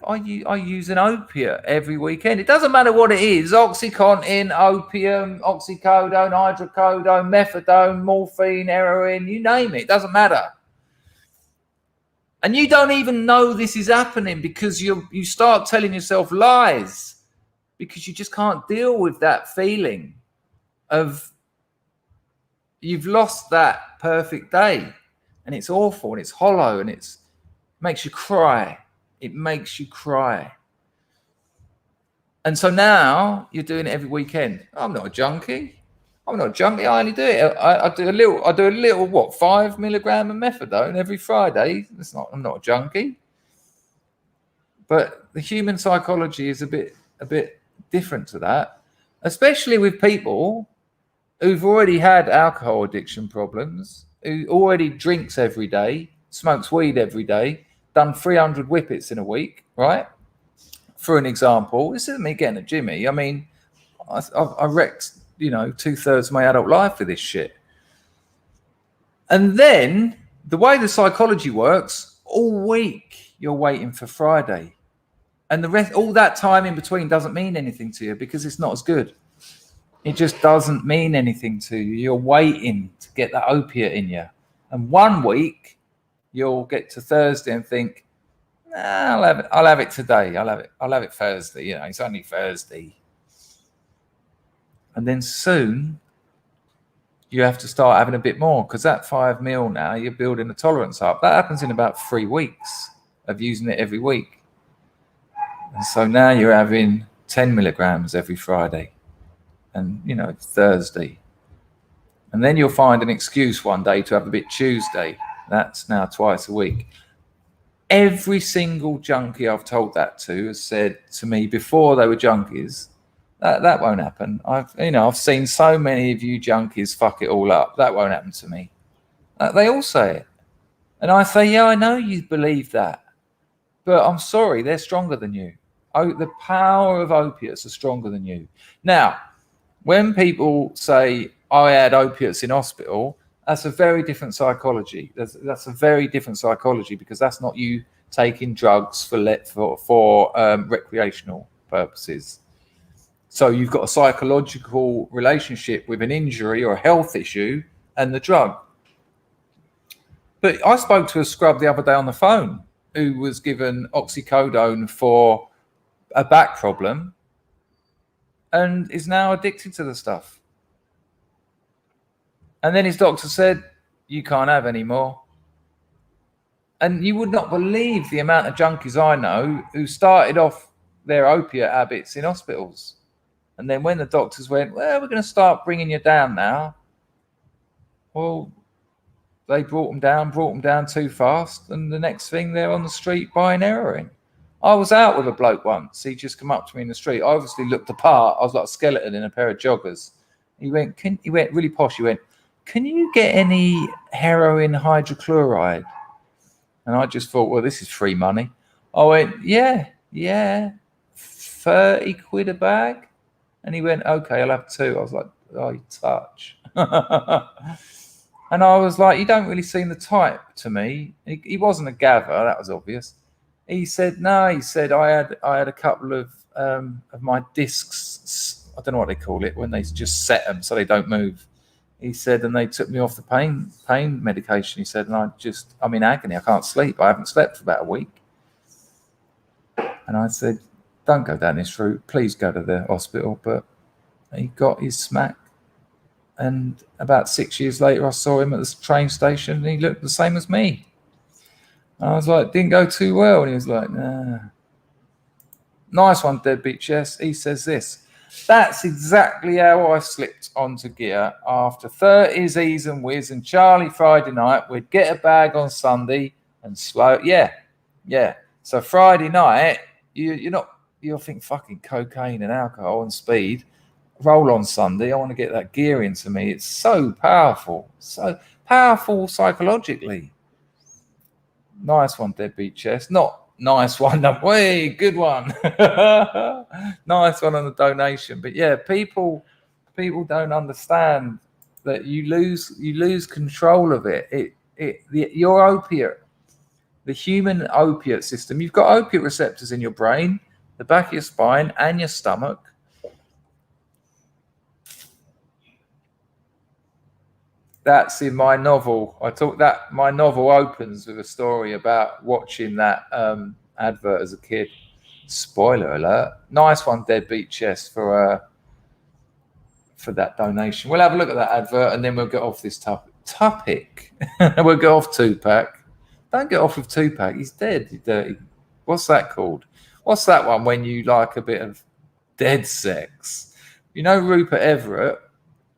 Speaker 1: use an opiate every weekend. It doesn't matter what it is: OxyContin, opium, oxycodone, hydrocodone, methadone, morphine, heroin, you name it. It doesn't matter. And you don't even know this is happening because you start telling yourself lies because you just can't deal with that feeling of you've lost that perfect day, and it's awful and it's hollow and it makes you cry. It makes you cry. And so now you're doing it every weekend. I'm not a junkie. I only do it. I do a little 5 milligram of methadone every Friday. I'm not a junkie. But the human psychology is a bit different to that, especially with people who've already had alcohol addiction problems, who already drinks every day, smokes weed every day, done 300 whippets in a week, right? For an example, this isn't me getting a Jimmy. I mean, I wrecked, 2/3 of my adult life with this shit. And then the way the psychology works, all week you're waiting for Friday. And the rest, all that time in between doesn't mean anything to you because it's not as good. It just doesn't mean anything to you. You're waiting to get that opiate in you. And 1 week, you'll get to Thursday and think, I'll have it today. I'll have it Thursday. It's only Thursday. And then soon you have to start having a bit more because that 5 mil now, you're building a tolerance up. That happens in about 3 weeks. of using it every week. And so now you're having 10 milligrams every Friday and, you know, Thursday. And then you'll find an excuse one day to have a bit Tuesday. That's now twice a week. Every single junkie I've told that to has said to me before they were junkies, that won't happen. I've seen so many of you junkies fuck it all up. That won't happen to me. They all say it. And I say, yeah, I know you believe that, but I'm sorry, they're stronger than you. The power of opiates are stronger than you. Now, when people say, I had opiates in hospital, that's a very different psychology. That's a very different psychology, because that's not you taking drugs for recreational purposes. So you've got a psychological relationship with an injury or a health issue and the drug. But I spoke to a scrub the other day on the phone who was given oxycodone for a back problem and is now addicted to the stuff. And then his doctor said, you can't have any more. And you would not believe the amount of junkies I know who started off their opiate habits in hospitals. And then when the doctors went, well, we're going to start bringing you down now. Well, they brought them down too fast. And the next thing, they're on the street buying heroin. I was out with a bloke once. He just come up to me in the street. I obviously looked the part. I was like a skeleton in a pair of joggers. He went really posh. He went, can you get any heroin hydrochloride? And I just thought, well, this is free money. I went, yeah, 30 quid a bag. And he went, okay, I'll have 2. I was like, oh, you touch. And I was like, you don't really seem the type to me. He wasn't a gather, that was obvious. He said, no, I had a couple of my discs, I don't know what they call it, when they just set them so they don't move. He said, and they took me off the pain medication. He said, and I'm in agony. I can't sleep. I haven't slept for about a week. And I said, don't go down this route. Please go to the hospital. But he got his smack. And about 6 years later, I saw him at the train station and he looked the same as me. And I was like, didn't go too well. And he was like, nah. Nice one, Deadbeat Chess. He says this. That's exactly how I slipped onto gear after 30s E's and Whiz and Charlie Friday night. We'd get a bag on Sunday and slow. Yeah. So Friday night, you'll think fucking cocaine and alcohol and speed. Roll on Sunday. I want to get that gear into me. It's so powerful psychologically. Nice one, Deadbeat Chess. Not nice one. Way good one. Nice one on the donation. But yeah, people don't understand that you lose control of it. Your opiate, the human opiate system. You've got opiate receptors in your brain, the back of your spine, and your stomach. That's in my novel. My novel opens with a story about watching that advert as a kid. Spoiler alert. Nice one, Deadbeat Chest, for that donation. We'll have a look at that advert and then we'll get off this topic. We'll get off Tupac. Don't get off with Tupac. He's dead, you dirty. What's that called? What's that one when you like a bit of dead sex? You know Rupert Everett?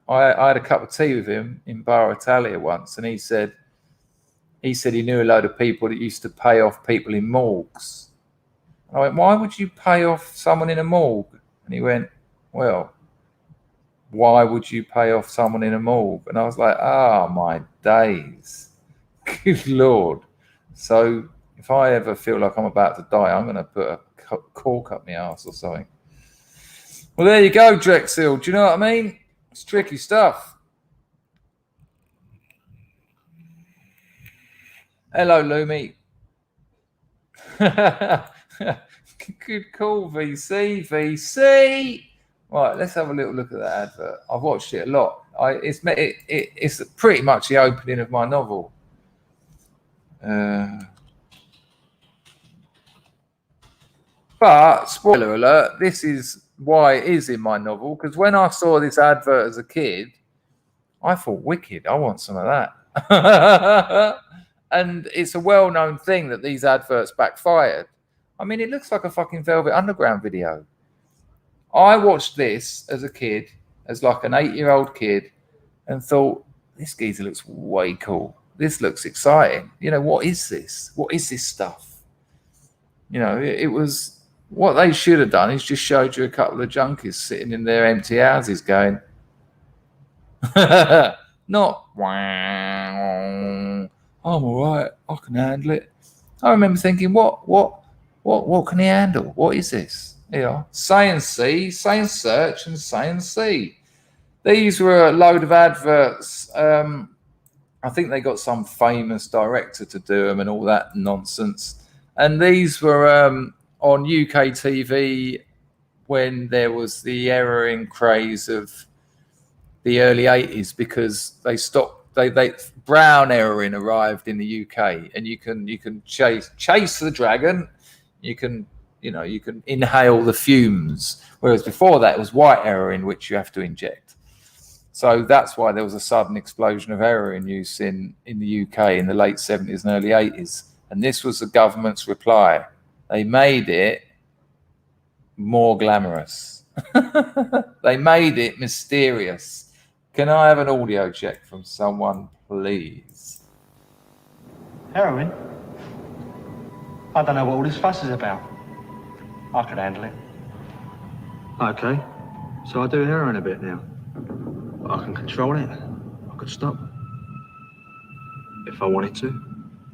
Speaker 1: I had a cup of tea with him in Bar Italia once, and he said he knew a load of people that used to pay off people in morgues. I went, why would you pay off someone in a morgue? And he went, well, why would you pay off someone in a morgue? And I was like, my days. Good Lord. So if I ever feel like I'm about to die, I'm going to put a cork up my ass or something. Well, there you go, Drexel. Do you know what I mean? It's tricky stuff. Hello, Lumi. Good call, VC. Right, let's have a little look at that advert. I've watched it a lot. It's pretty much the opening of my novel. But spoiler alert, this is why it is in my novel, because when I saw this advert as a kid, I thought, wicked, I want some of that. And it's a well-known thing that these adverts backfired. I mean, it looks like a fucking Velvet Underground video. I watched this as a kid, as like an 8-year-old kid, and thought, this geezer looks way cool. This looks exciting. You know, what is this? What is this stuff? You know, it was, what they should have done is just showed you a couple of junkies sitting in their empty houses going, not, wow, I'm all right, I can handle it. I remember thinking, what can he handle? What is this? Yeah, say and see, say and search, and say and see. These were a load of adverts. I think they got some famous director to do them and all that nonsense. And these were on UK TV when there was the heroin craze of the early 80s, because they stopped. They brown heroin arrived in the UK, and you can chase the dragon. You can inhale the fumes, whereas before that it was white heroin which you have to inject. So that's why there was a sudden explosion of heroin use in the UK in the late 70s and early 80s. And this was the government's reply. They made it more glamorous. They made it mysterious. Can I have an audio check from someone, please?
Speaker 3: Heroin? I don't know what all this fuss is about. I could handle it. Okay, so I do heroin a bit now. I can control it. I could stop. If I wanted to.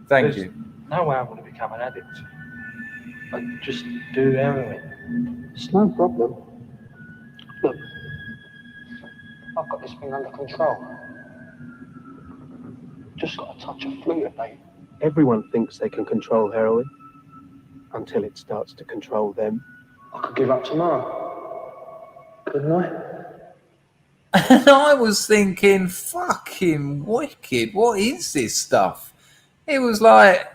Speaker 1: Thank you.
Speaker 3: No way I'm going to become an addict. I just do heroin. It's no problem. Look, I've got this thing under control. Just got a touch of fluid, mate. Everyone thinks they can control heroin until it starts to control them. I could give up tomorrow, couldn't I?
Speaker 1: And I was thinking, fucking wicked, what is this stuff? It was like,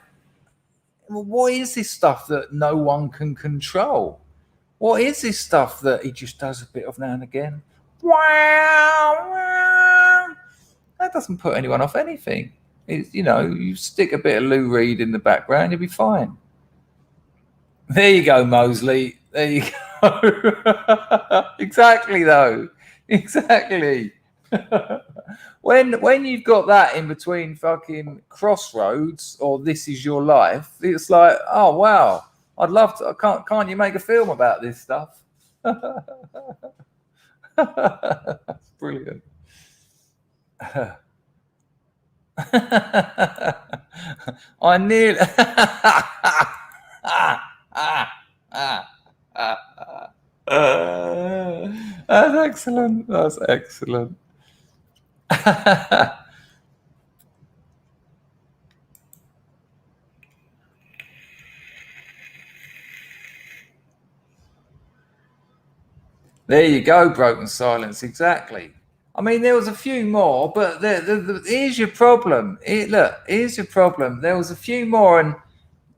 Speaker 1: what is this stuff that no one can control? What is this stuff that he just does a bit of now and again? Wow. That doesn't put anyone off anything. It's, you stick a bit of Lou Reed in the background, you'll be fine. There you go, Mosley. There you go. Exactly, though. Exactly. When you've got that in between fucking Crossroads or This Is Your Life, it's like, oh wow, I'd love to. Can't you make a film about this stuff? That's brilliant. I nearly. That's excellent. That's excellent. There you go, broken silence. Exactly. I mean, there was a few more, but here's your problem. Here's your problem. There was a few more, and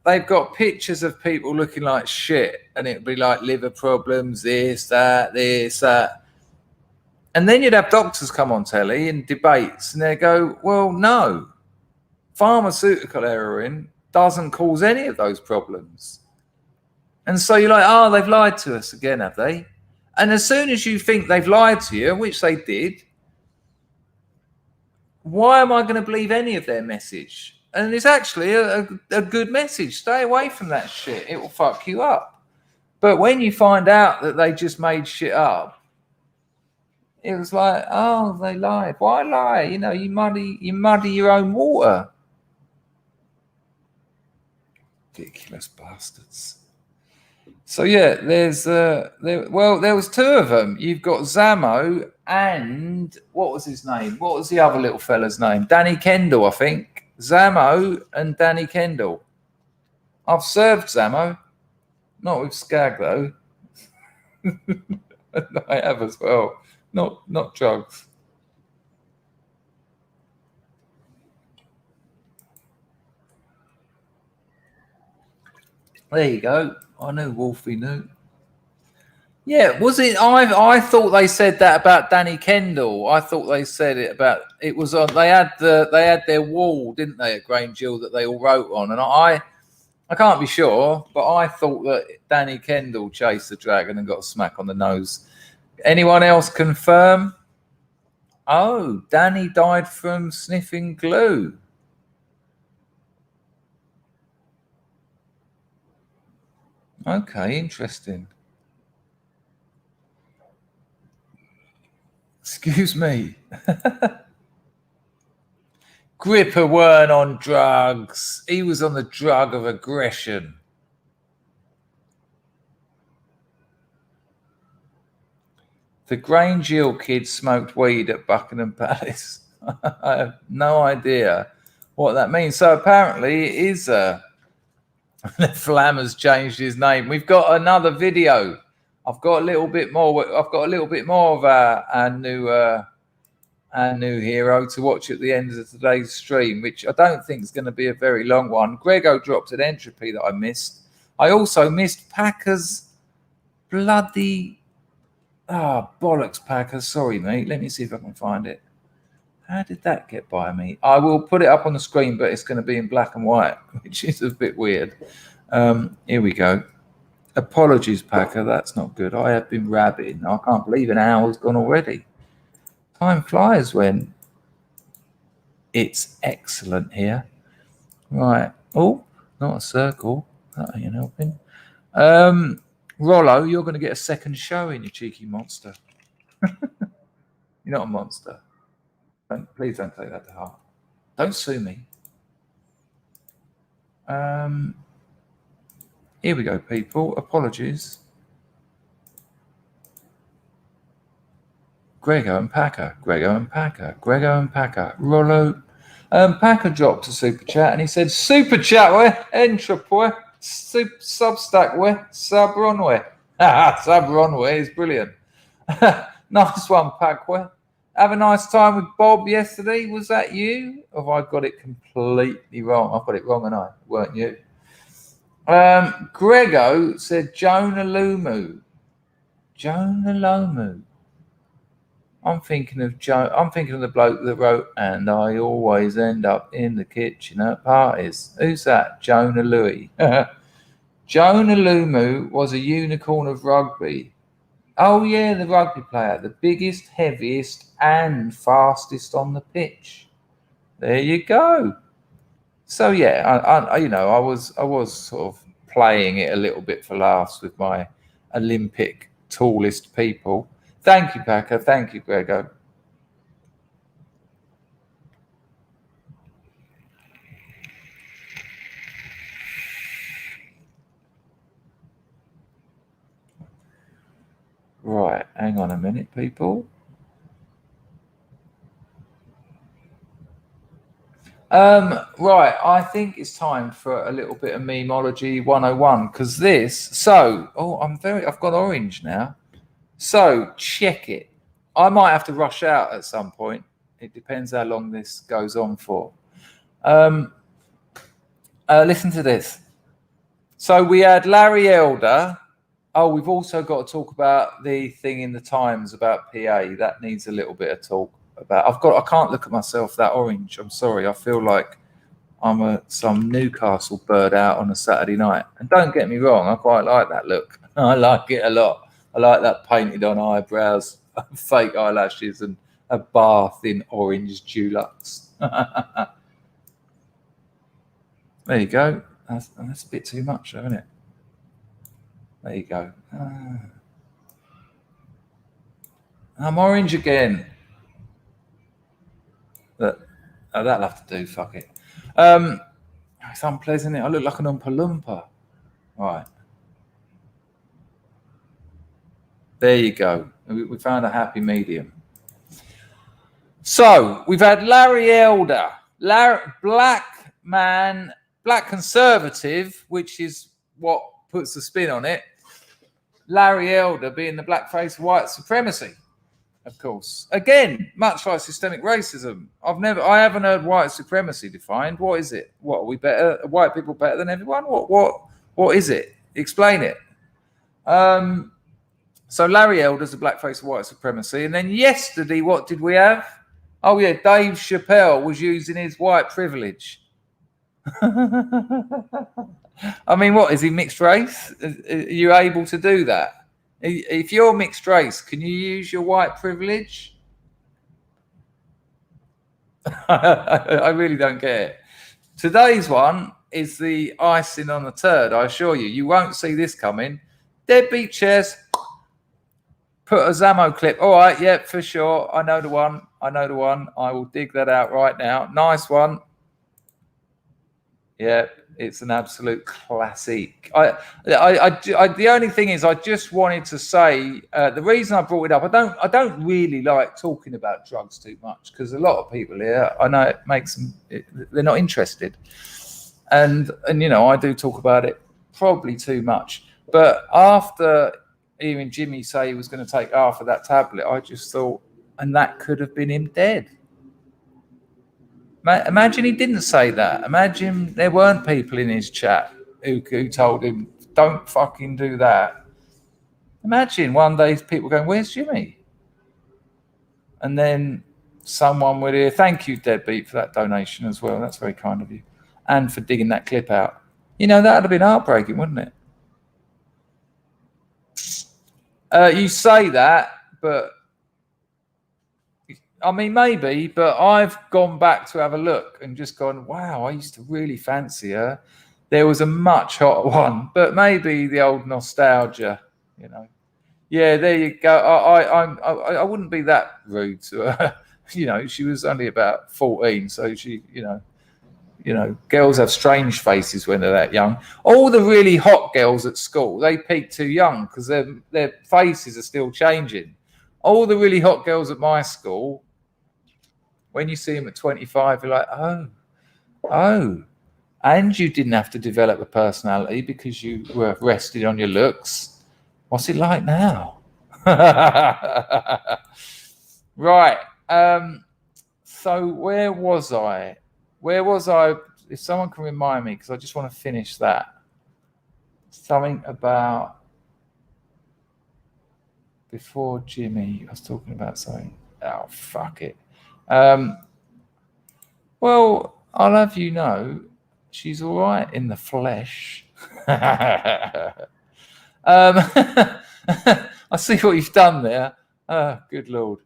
Speaker 1: they've got pictures of people looking like shit, and it'd be like liver problems, this, that. And then you'd have doctors come on telly in debates, and they go, well, no, pharmaceutical heroin doesn't cause any of those problems. And so you're like, oh, they've lied to us again, have they? And as soon as you think they've lied to you, which they did, why am I going to believe any of their message? And it's actually a good message. Stay away from that shit. It will fuck you up. But when you find out that they just made shit up, it was like, oh, they lied. Why lie? You muddy your own water. Ridiculous bastards. So yeah, there was two of them. You've got Zamo and what was his name? What was the other little fella's name? Danny Kendall, I think. Zamo and Danny Kendall. I've served Zamo, not with Skag though. I have as well. Not drugs. There you go. I knew Wolfie knew. Yeah, was it? I thought they said that about Danny Kendall. I thought they said it about it was on. They had their wall, didn't they, at Grange Hill that they all wrote on, and I can't be sure, but I thought that Danny Kendall chased the dragon and got a smack on the nose. Anyone else confirm? Oh, Danny died from sniffing glue. Okay, interesting. Excuse me. Gripper weren't on drugs. He was on the drug of aggression. The Grange Hill kids smoked weed at Buckingham Palace. I have no idea what that means. So apparently it is Flammer's changed his name. We've got another video. I've got a little bit more of our new hero to watch at the end of today's stream, which I don't think is going to be a very long one. Grego dropped an entropy that I missed. I also missed Packer's bloody bollocks, Packer. Sorry, mate. Let me see if I can find it. How did that get by me? I will put it up on the screen, but it's going to be in black and white, which is a bit weird. Here we go. Apologies, Packer. That's not good. I have been rabbiting. I can't believe an hour's gone already. Time flies when it's excellent here. Right. Oh, not a circle. That ain't helping. Rollo, you're going to get a second show in, you cheeky monster. You're not a monster. Please don't take that to heart. Don't sue me. Here we go, people. Apologies. Grego and Packer. Rollo. Packer dropped a super chat and he said, super chat, where? Entropy. Substack, where? Subron, where? Subron, where is brilliant. Nice one, Packer. Have a nice time with Bob yesterday. Was that you? Or have I got it completely wrong? I've got it wrong, and I weren't you. Grego said Jonah Lumu. I'm thinking of the bloke that wrote, and I always end up in the kitchen at parties. Who's that? Jonah Louis. Jonah Lumu was a unicorn of rugby. Oh yeah, the rugby player, the biggest, heaviest, and fastest on the pitch. There you go. So yeah, I was sort of playing it a little bit for laughs with my Olympic tallest people. Thank you, Packer. Thank you, Grego. Right, hang on a minute, people. Right, I think it's time for a little bit of Memology 101 because I've got orange now. So check it. I might have to rush out at some point. It depends how long this goes on for. Listen to this. So we had Larry Elder. Oh, we've also got to talk about the thing in the Times about PA. That needs a little bit of talk about. I can't look at myself that orange. I'm sorry. I feel like I'm some Newcastle bird out on a Saturday night. And don't get me wrong, I quite like that look. I like it a lot. I like that painted on eyebrows, fake eyelashes, and a bath in orange Dulux. There you go. That's a bit too much, isn't it? There you go. I'm orange again. But that'll have to do. Fuck it. It's unpleasant. I look like an Oompa Loompa. Right. There you go. We found a happy medium. So we've had Larry Elder, black man, black conservative, which is what puts the spin on it. Larry Elder being the blackface white supremacy, of course. Again, much like systemic racism. I haven't heard white supremacy defined. What is it? What are we better? Are white people better than everyone? What is it? Explain it. So Larry Elder's a blackface of white supremacy. And then yesterday, what did we have? Oh, yeah, Dave Chappelle was using his white privilege. I mean, what, is he mixed race? Are you able to do that? If you're mixed race, can you use your white privilege? I really don't get it. Today's one is the icing on the turd, I assure you. You won't see this coming. Deadbeat chairs. Put a Zamo clip. All right, yeah, for sure. I know the one. I will dig that out right now. Nice one. Yeah, it's an absolute classic. The only thing is, I just wanted to say the reason I brought it up. I don't really like talking about drugs too much because a lot of people here, I know it makes them, they're not interested, and you know, I do talk about it probably too much. But after hearing Jimmy say he was going to take half of that tablet, I just thought, and that could have been him dead. Imagine he didn't say that. Imagine there weren't people in his chat who told him, don't fucking do that. Imagine one day people going, where's Jimmy? And then someone would hear, thank you, Deadbeat, for that donation as well. That's very kind of you. And for digging that clip out. You know, that would have been heartbreaking, wouldn't it? You say that, but I mean, maybe, but I've gone back to have a look and just gone, wow, I used to really fancy her. There was a much hotter one, but maybe the old nostalgia, you know. Yeah, there you go. I wouldn't be that rude to her. You know, she was only about 14, so she, you know, girls have strange faces when they're that young. All the really hot girls at school, they peak too young because their faces are still changing. All the really hot girls at my school, when you see them at 25, you're like, oh, and you didn't have to develop a personality because you were rested on your looks. What's it like now? Right. So where was I? If someone can remind me, because I just want to finish that. Something about before Jimmy, I was talking about something. Oh, fuck it. Well, I'll have you know, she's all right in the flesh. I see what you've done there. Oh, good Lord.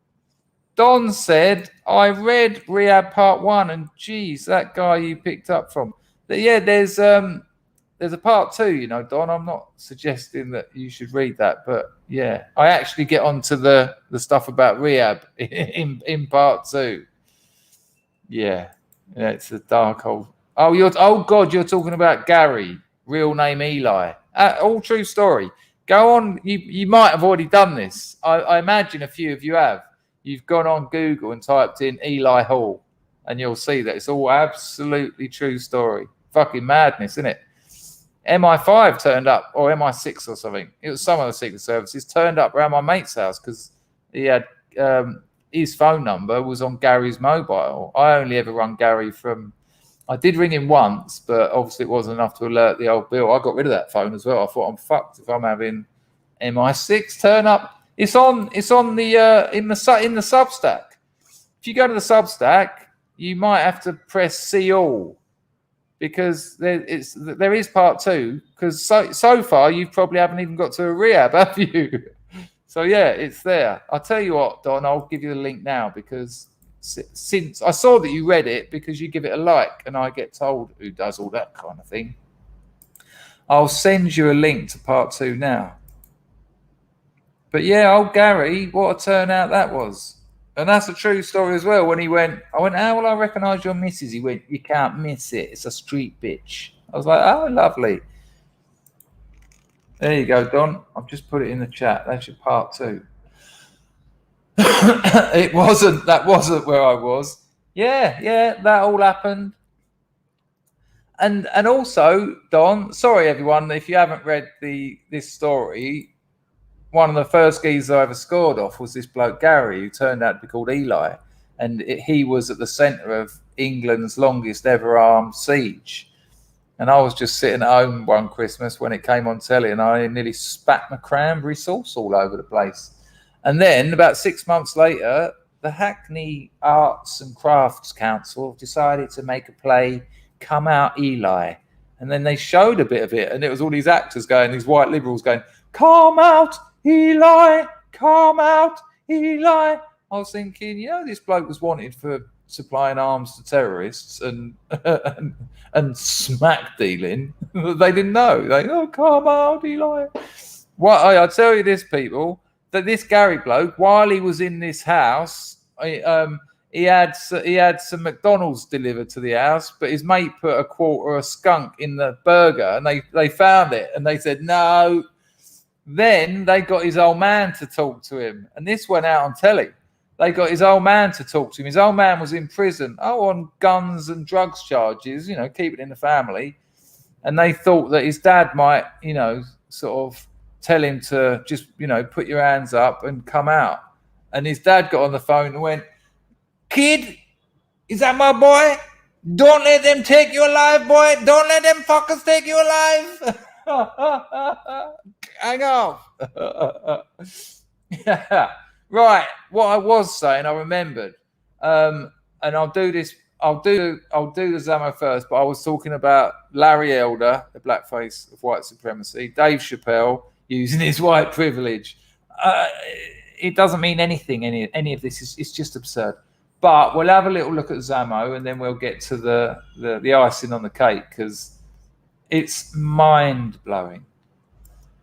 Speaker 1: Don said, I read Rehab Part 1, and geez, that guy you picked up from. Yeah, there's a Part 2, you know, Don. I'm not suggesting that you should read that, but yeah, I actually get onto the stuff about rehab in Part 2. Yeah, it's a dark old. Oh God, you're talking about Gary, real name Eli. All true story. Go on. You might have already done this. I imagine a few of you have. You've gone on Google and typed in Eli Hall, and you'll see that it's all absolutely true story. Fucking madness, isn't it? MI5 turned up, or MI6 or something. It was some of the Secret Services turned up around my mate's house because he had his phone number was on Gary's mobile. I only ever rung Gary from. I did ring him once, but obviously it wasn't enough to alert the old bill. I got rid of that phone as well. I thought I'm fucked if I'm having MI6 turn up. It's on the in the SUBSTAck. If you go to the SUBSTAck, you might have to press see all because there is Part 2. Because so far you probably haven't even got to a rehab, have you? So yeah, it's there. I'll tell you what, Don. I'll give you the link now because since I saw that you read it, because you give it a like, and I get told who does all that kind of thing. I'll send you a link to Part 2 now. But yeah, old Gary, what a turnout that was. And that's a true story as well. When he went, I went, how will I recognise your missus? He went, you can't miss it. It's a street bitch. I was like, oh, lovely. There you go, Don. I've just put it in the chat. That's your Part 2. That wasn't where I was. Yeah, that all happened. And also, Don, sorry everyone, if you haven't read this story, one of the first geezers I ever scored off was this bloke Gary, who turned out to be called Eli, and he was at the centre of England's longest ever armed siege. And I was just sitting at home one Christmas when it came on telly, and I nearly spat my cranberry sauce all over the place. And then about 6 months later, the Hackney Arts and Crafts Council decided to make a play, Come Out Eli. And then they showed a bit of it, and it was all these actors going, these white liberals going, come out, Eli, come out, Eli. I was thinking, this bloke was wanted for supplying arms to terrorists and and smack dealing. They didn't know. They, come out, Eli. Well, I tell you this, people, that this Gary bloke, while he was in this house, he had some McDonald's delivered to the house, but his mate put a quarter of skunk in the burger, and they found it, and they said no. Then they got his old man to talk to him, and this went out on telly. They got his old man to talk to him. His old man was in prison, on guns and drugs charges, keep it in the family. And they thought that his dad might, sort of tell him to just, put your hands up and come out. And his dad got on the phone and went, kid, is that my boy? Don't let them take you alive, boy. Don't let them fuckers take you alive. Hang on. Yeah. Right. What I was saying, I remembered. And I'll do this. I'll do the Zamo first, but I was talking about Larry Elder, the blackface of white supremacy, Dave Chappelle using his white privilege. It doesn't mean anything, any of this. It's just absurd. But we'll have a little look at Zamo, and then we'll get to the icing on the cake, because it's mind-blowing.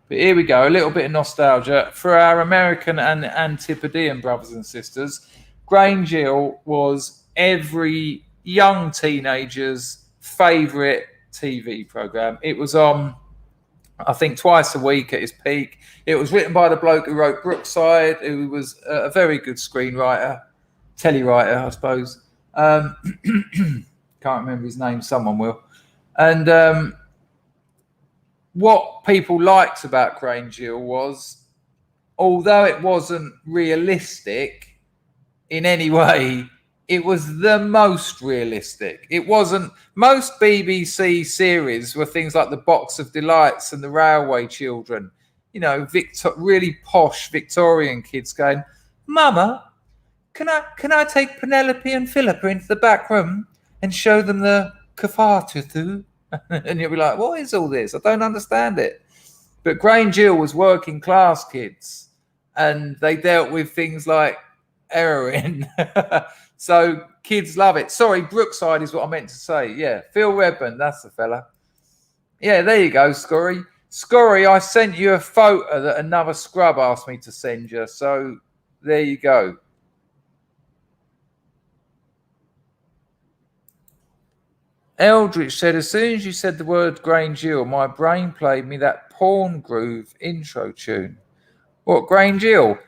Speaker 1: But here we go, a little bit of nostalgia. For our American and Antipodean brothers and sisters, Grange Hill was every young teenager's favourite TV programme. It was on, I think, twice a week at its peak. It was written by the bloke who wrote Brookside, who was a very good screenwriter, telewriter, I suppose. Can't remember his name, someone will. And what people liked about Grange Hill was, although it wasn't realistic in any way, it was the most realistic. It wasn't. Most BBC series were things like The Box of Delights and The Railway Children. Really posh Victorian kids going, Mama, can I take Penelope and Philippa into the back room and show them the Kafartutu? And you'll be like, what is all this? I don't understand it. But Grange Hill was working class kids, and they dealt with things like heroin. So kids love it. Sorry, Brookside is what I meant to say. Yeah, Phil Redmond, that's the fella. Yeah, there you go, Scorry. Scorry, I sent you a photo that another scrub asked me to send you. So there you go. Eldritch said, as soon as you said the word Grange Hill, my brain played me that Porn Groove intro tune. What, Grange Hill?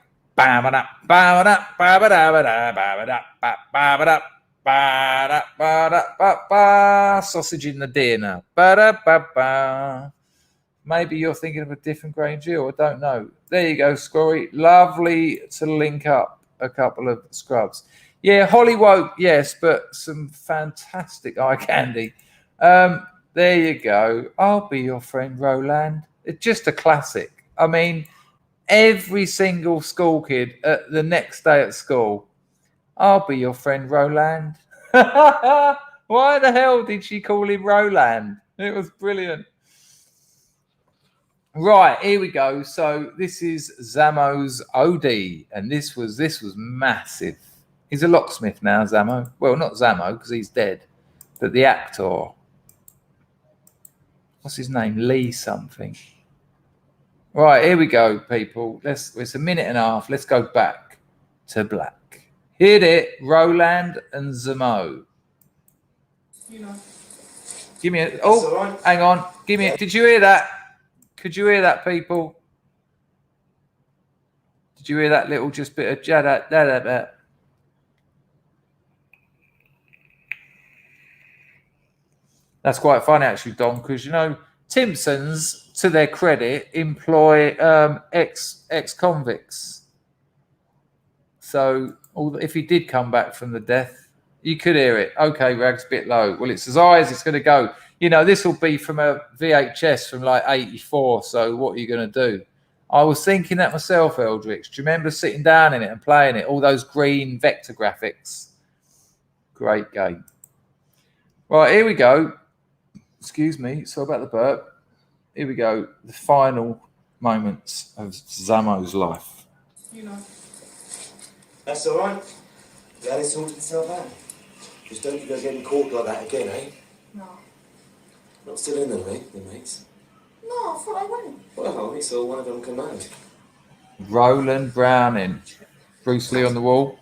Speaker 1: Sausage in the dinner. Maybe you're thinking of a different Grange Hill. I don't know. There you go, Scorry. Lovely to link up a couple of scrubs. Yeah, Hollywood, yes, but some fantastic eye candy. There you go. I'll be your friend, Roland. It's just a classic. I mean, every single school kid the next day at school, I'll be your friend, Roland. Why the hell did she call him Roland? It was brilliant. Right, here we go. So this is Zamo's OD, and this was massive. He's a locksmith now, Zamo. Well, not Zamo, because he's dead, but the actor. What's his name? Lee something. Right, here we go, people. It's a minute and a half. Let's go back to black. Hit it, Roland and Zamo. Give me a... Oh, right. Hang on. Give me... Did you hear that? Could you hear that, people? Did you hear that little just bit of jada? That's quite funny, actually, Don, because, Timpsons, to their credit, employ ex-convicts. So if he did come back from the death, you could hear it. Okay, Rag's a bit low. Well, it's as high as it's going to go. you know, this will be from a VHS from like 84. So what are you going to do? I was thinking that myself, Eldrich. Do you remember sitting down in it and playing it? All those green vector graphics. Great game. Right, here we go. Excuse me. Sorry about the burp. Here we go. The final moments of Zamo's life.
Speaker 4: You know. That's all right. Glad it sorted itself out. Just don't you go getting caught like that again, eh?
Speaker 2: No.
Speaker 4: Not still in them, eh, the mates?
Speaker 2: No, I thought I wouldn't.
Speaker 4: Well, we saw one of them come out.
Speaker 1: Roland Browning. Bruce Lee on the wall.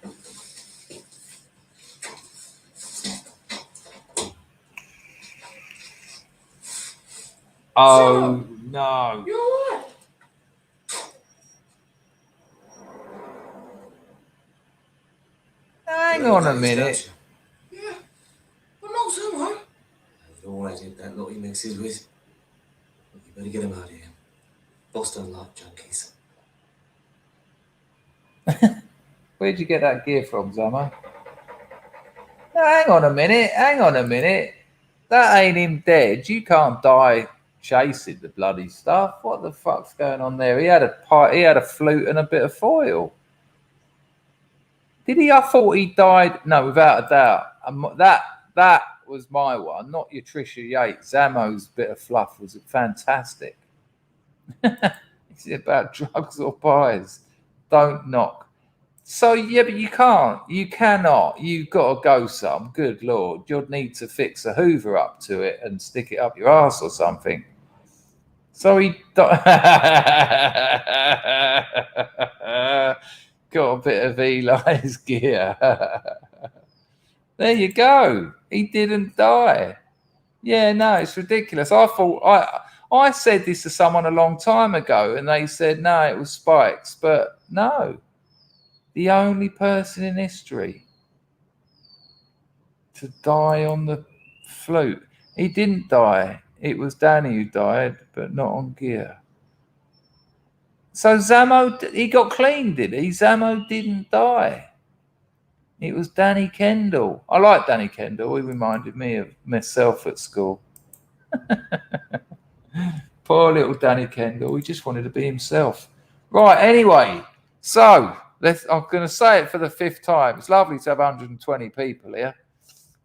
Speaker 1: Oh, no.
Speaker 2: You all right?
Speaker 1: Hang on a minute.
Speaker 2: Yeah. But not so much.
Speaker 4: You've all had it, that lot he mixes with. You better get him out of here. Boss don't like junkies.
Speaker 1: Where'd you get that gear from, Zamo? No, hang on a minute. Hang on a minute. That ain't him dead. You can't die chasing the bloody stuff. What the fuck's going on there? He had a flute and a bit of foil. Did he? I thought he died. No, without a doubt. That was my one, not your Trisha Yates. Zamo's bit of fluff was fantastic. Is it about drugs or pies? Don't knock. So yeah, but you can't. You cannot. You've got to go some. Good Lord, you'll need to fix a Hoover up to it and stick it up your ass or something. So he got a bit of Eli's gear. There you go. He didn't die. Yeah, no, it's ridiculous. I thought I said this to someone a long time ago, and they said no, it was Spikes, but no. The only person in history to die on the flute. He didn't die. It was Danny who died, but not on gear. So Zamo, he got clean, did he? Zamo didn't die. It was Danny Kendall. I like Danny Kendall. He reminded me of myself at school. Poor little Danny Kendall. He just wanted to be himself. Right, anyway. So, I'm going to say it for the 5th time. It's lovely to have 120 people here.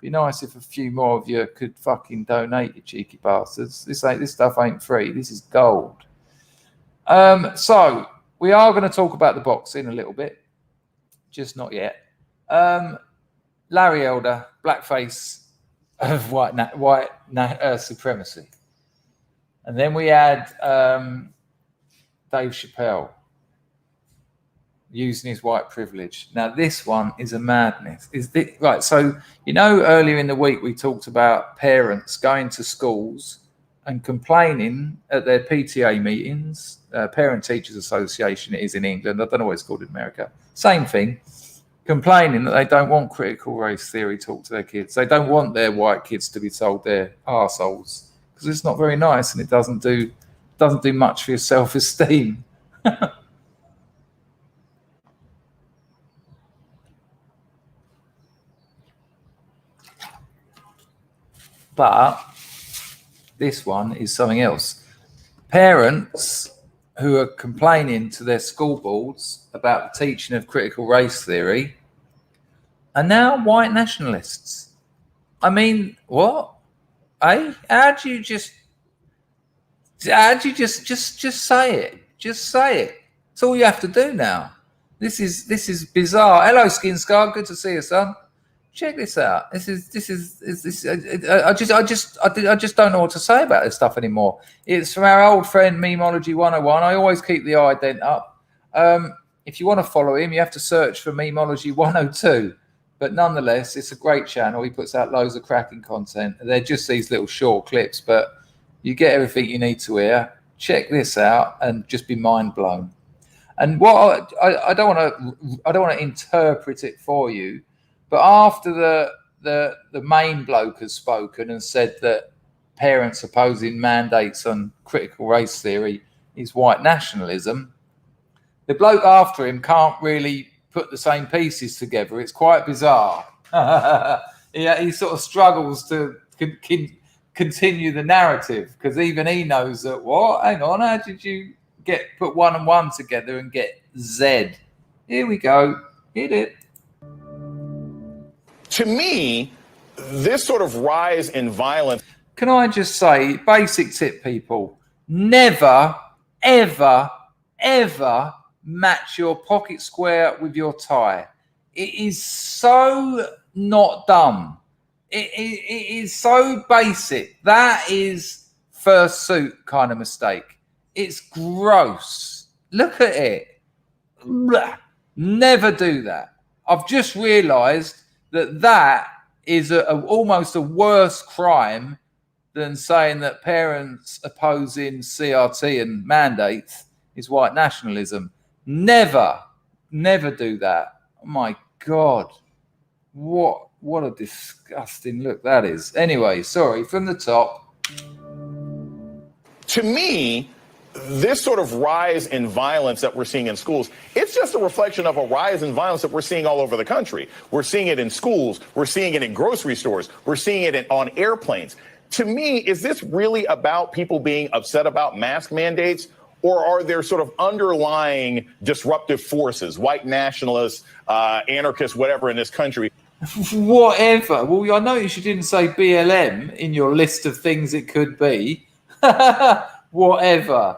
Speaker 1: Be nice if a few more of you could fucking donate, you cheeky bastards. This stuff ain't free. This is gold. So, we are going to talk about the boxing a little bit. Just not yet. Larry Elder, blackface of white supremacy, and then we had Dave Chappelle using his white privilege. Now this one is a madness. Is this right? So you know, earlier in the week we talked about parents going to schools and complaining at their PTA meetings, Parent Teachers Association. It is in England. I don't know what it's called in America. Same thing. Complaining that they don't want critical race theory taught to their kids. They don't want their white kids to be told they're arseholes because it's not very nice and it doesn't do much for your self-esteem. But this one is something else. Parents who are complaining to their school boards about the teaching of critical race theory are now white nationalists. I mean, what? How'd you just say it? Just say it. That's all you have to do now. This is bizarre. Hello, Skin Scar. Good to see you, son. Check this out. I just don't know what to say about this stuff anymore. It's from our old friend Memeology 101. I always keep the ident up. If you want to follow him, you have to search for Memeology 102. But nonetheless, it's a great channel. He puts out loads of cracking content. They're just these little short clips, but you get everything you need to hear. Check this out and just be mind blown. And what I don't want to interpret it for you. But after the main bloke has spoken and said that parents opposing mandates on critical race theory is white nationalism, the bloke after him can't really put the same pieces together. It's quite bizarre. He sort of struggles to continue the narrative, because even he knows that, what? Hang on, how did you put 1 and 1 together and get Z? Here we go. Hit it.
Speaker 5: To me, this sort of rise in violence.
Speaker 1: Can I just say, basic tip, people, never, ever, ever match your pocket square with your tie. It is so not done. It is so basic. That is fursuit kind of mistake. It's gross. Look at it. Blah. Never do that. I've just realised that is almost a worse crime than saying that parents opposing CRT and mandates is white nationalism. Never do that. Oh my God. What a disgusting look that is. Anyway, sorry, from the top.
Speaker 5: To me, this sort of rise in violence that we're seeing in schools, it's just a reflection of a rise in violence that we're seeing all over the country. We're seeing it in schools. We're seeing it in grocery stores. We're seeing it on airplanes. To me, is this really about people being upset about mask mandates, or are there sort of underlying disruptive forces, white nationalists, anarchists, whatever in this country?
Speaker 1: Whatever. Well, I noticed you didn't say BLM in your list of things it could be. Whatever.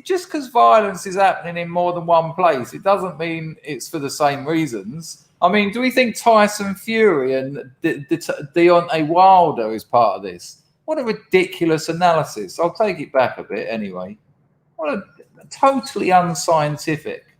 Speaker 1: Just because violence is happening in more than one place, it doesn't mean it's for the same reasons. I mean, do we think Tyson Fury and Deontay Wilder is part of this? What a ridiculous analysis. I'll take it back a bit anyway. What a totally unscientific.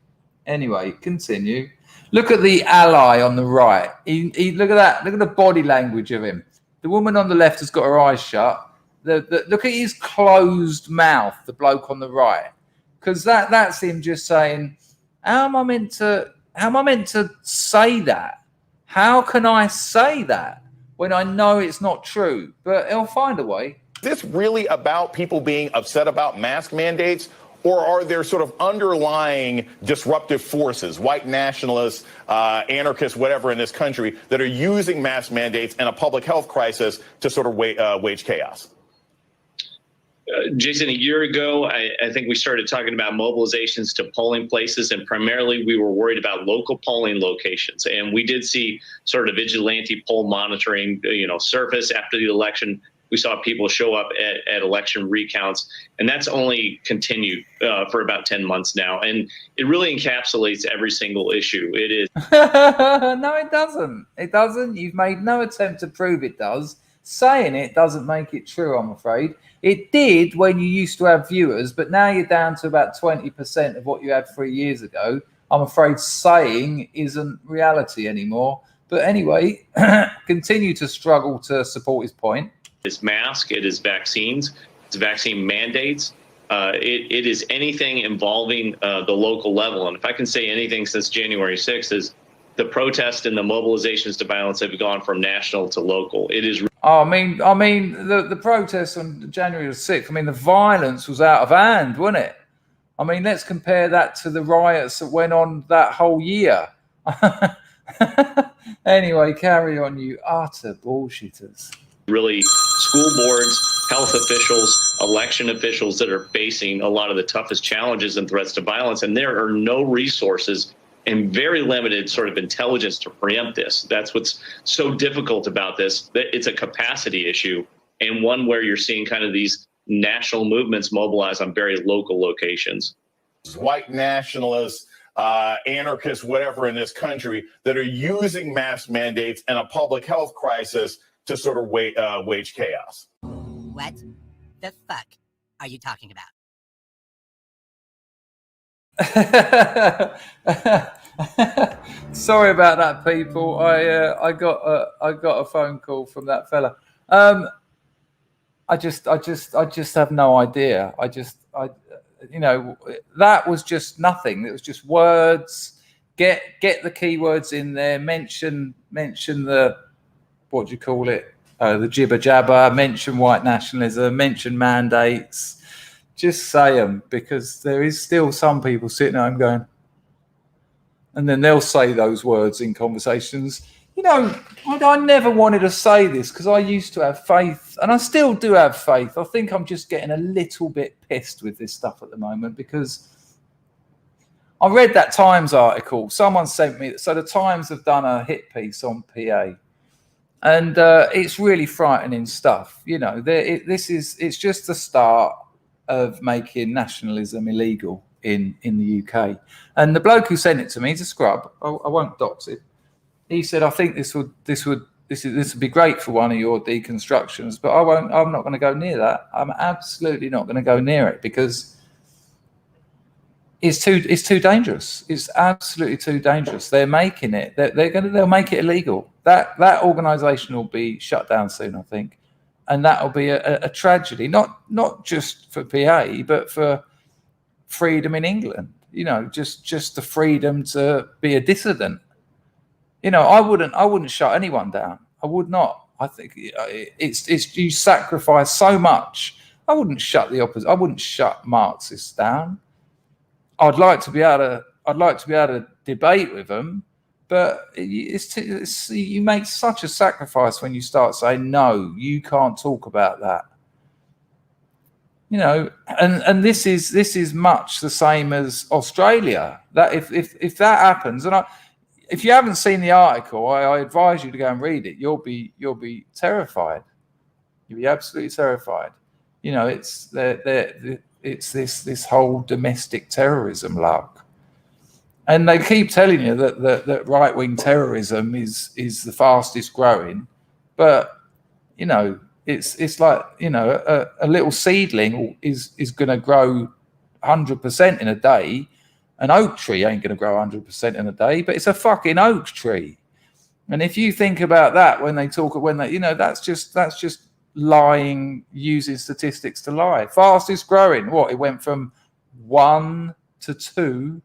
Speaker 1: Anyway, continue. Look at the ally on the right. Look at that. Look at the body language of him. The woman on the left has got her eyes shut. Look at his closed mouth, the bloke on the right. Because that's him just saying, how am I meant to say that? How can I say that when I know it's not true? But he'll find a way.
Speaker 5: Is this really about people being upset about mask mandates, or are there sort of underlying disruptive forces, white nationalists, anarchists, whatever in this country, that are using mask mandates and a public health crisis to sort of wage chaos?
Speaker 6: Jason, a year ago, I think we started talking about mobilizations to polling places, and primarily we were worried about local polling locations. And we did see sort of vigilante poll monitoring, surface after the election. We saw people show up at election recounts, and that's only continued for about 10 months now. And it really encapsulates every single issue. It is.
Speaker 1: No, it doesn't. It doesn't. You've made no attempt to prove it does. Saying it doesn't make it true, I'm afraid. It did when you used to have viewers, but now you're down to about 20% of what you had 3 years ago. I'm afraid saying isn't reality anymore. But anyway, continue to struggle to support his point.
Speaker 6: It's mask, it is vaccines, it's vaccine mandates. It is anything involving the local level. And if I can say anything since January 6th is the protests and the mobilizations to violence have gone from national to local. It is.
Speaker 1: Oh, I mean, the protests on January 6th, I mean, the violence was out of hand, wasn't it? I mean, let's compare that to the riots that went on that whole year. Anyway, carry on, you utter bullshitters.
Speaker 6: Really, school boards, health officials, election officials that are facing a lot of the toughest challenges and threats to violence, and there are no resources and very limited sort of intelligence to preempt this. That's what's so difficult about this, that it's a capacity issue, and one where you're seeing kind of these national movements mobilize on very local locations.
Speaker 5: White nationalists, anarchists, whatever in this country, that are using mask mandates and a public health crisis to sort of wage chaos.
Speaker 7: What the fuck are you talking about?
Speaker 1: Sorry about that, people. I got a phone call from that fella. I just have no idea. That was just nothing. It was just words. Get the keywords in there. Mention the, what do you call it? The jibber jabber. Mention white nationalism. Mention mandates. Just say them, because there is still some people sitting at home going, and then they'll say those words in conversations. you know, I never wanted to say this because I used to have faith, and I still do have faith. I think I'm just getting a little bit pissed with this stuff at the moment because I read that Times article. Someone sent me. So the Times have done a hit piece on PA, and it's really frightening stuff. You know, it's just the start of making nationalism illegal in the UK. And the bloke who sent it to me, he's a scrub. I won't dox it. He said, I think this would be great for one of your deconstructions, but I'm not going to go near that. I'm absolutely not going to go near it because it's too dangerous. It's absolutely too dangerous. They're making it. They'll make it illegal. That organisation will be shut down soon, I think, and that will be a tragedy. Not just for PA, but for freedom in England. You know, just the freedom to be a dissident. You know, I wouldn't shut anyone down. I would not. I think it's you sacrifice so much. I wouldn't shut the opposite. I wouldn't shut Marxists down. I'd like to be able to debate with them, but you make such a sacrifice when you start saying no. You can't talk about that. You know, and this is much the same as Australia. That if that happens, and if you haven't seen the article, I advise you to go and read it. You'll be terrified. You'll be absolutely terrified. You know, it's this whole domestic terrorism luck, and they keep telling you that right wing terrorism is the fastest growing, but you know it's like, you know, a little seedling is going to grow 100% in a day. An oak tree ain't going to grow 100% in a day, but it's a fucking oak tree. And if you think about that you know, that's just lying, using statistics to lie. Fastest growing, what? It went from 1 to 2.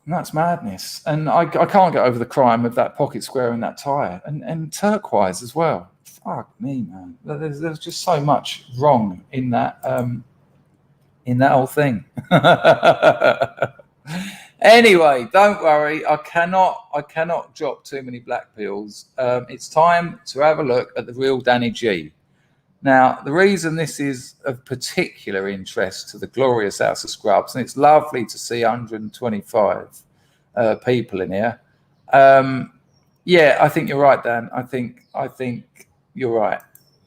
Speaker 1: And that's madness. And I can't get over the crime of that pocket square and that tyre and turquoise as well. Fuck me, man. There's just so much wrong in that whole thing. Anyway, don't worry. I cannot drop too many black pills. It's time to have a look at the real Danny G. Now, the reason this is of particular interest to the glorious House of Scrubs, and it's lovely to see 125 people in here. Yeah, I think you're right, Dan. I think you're right.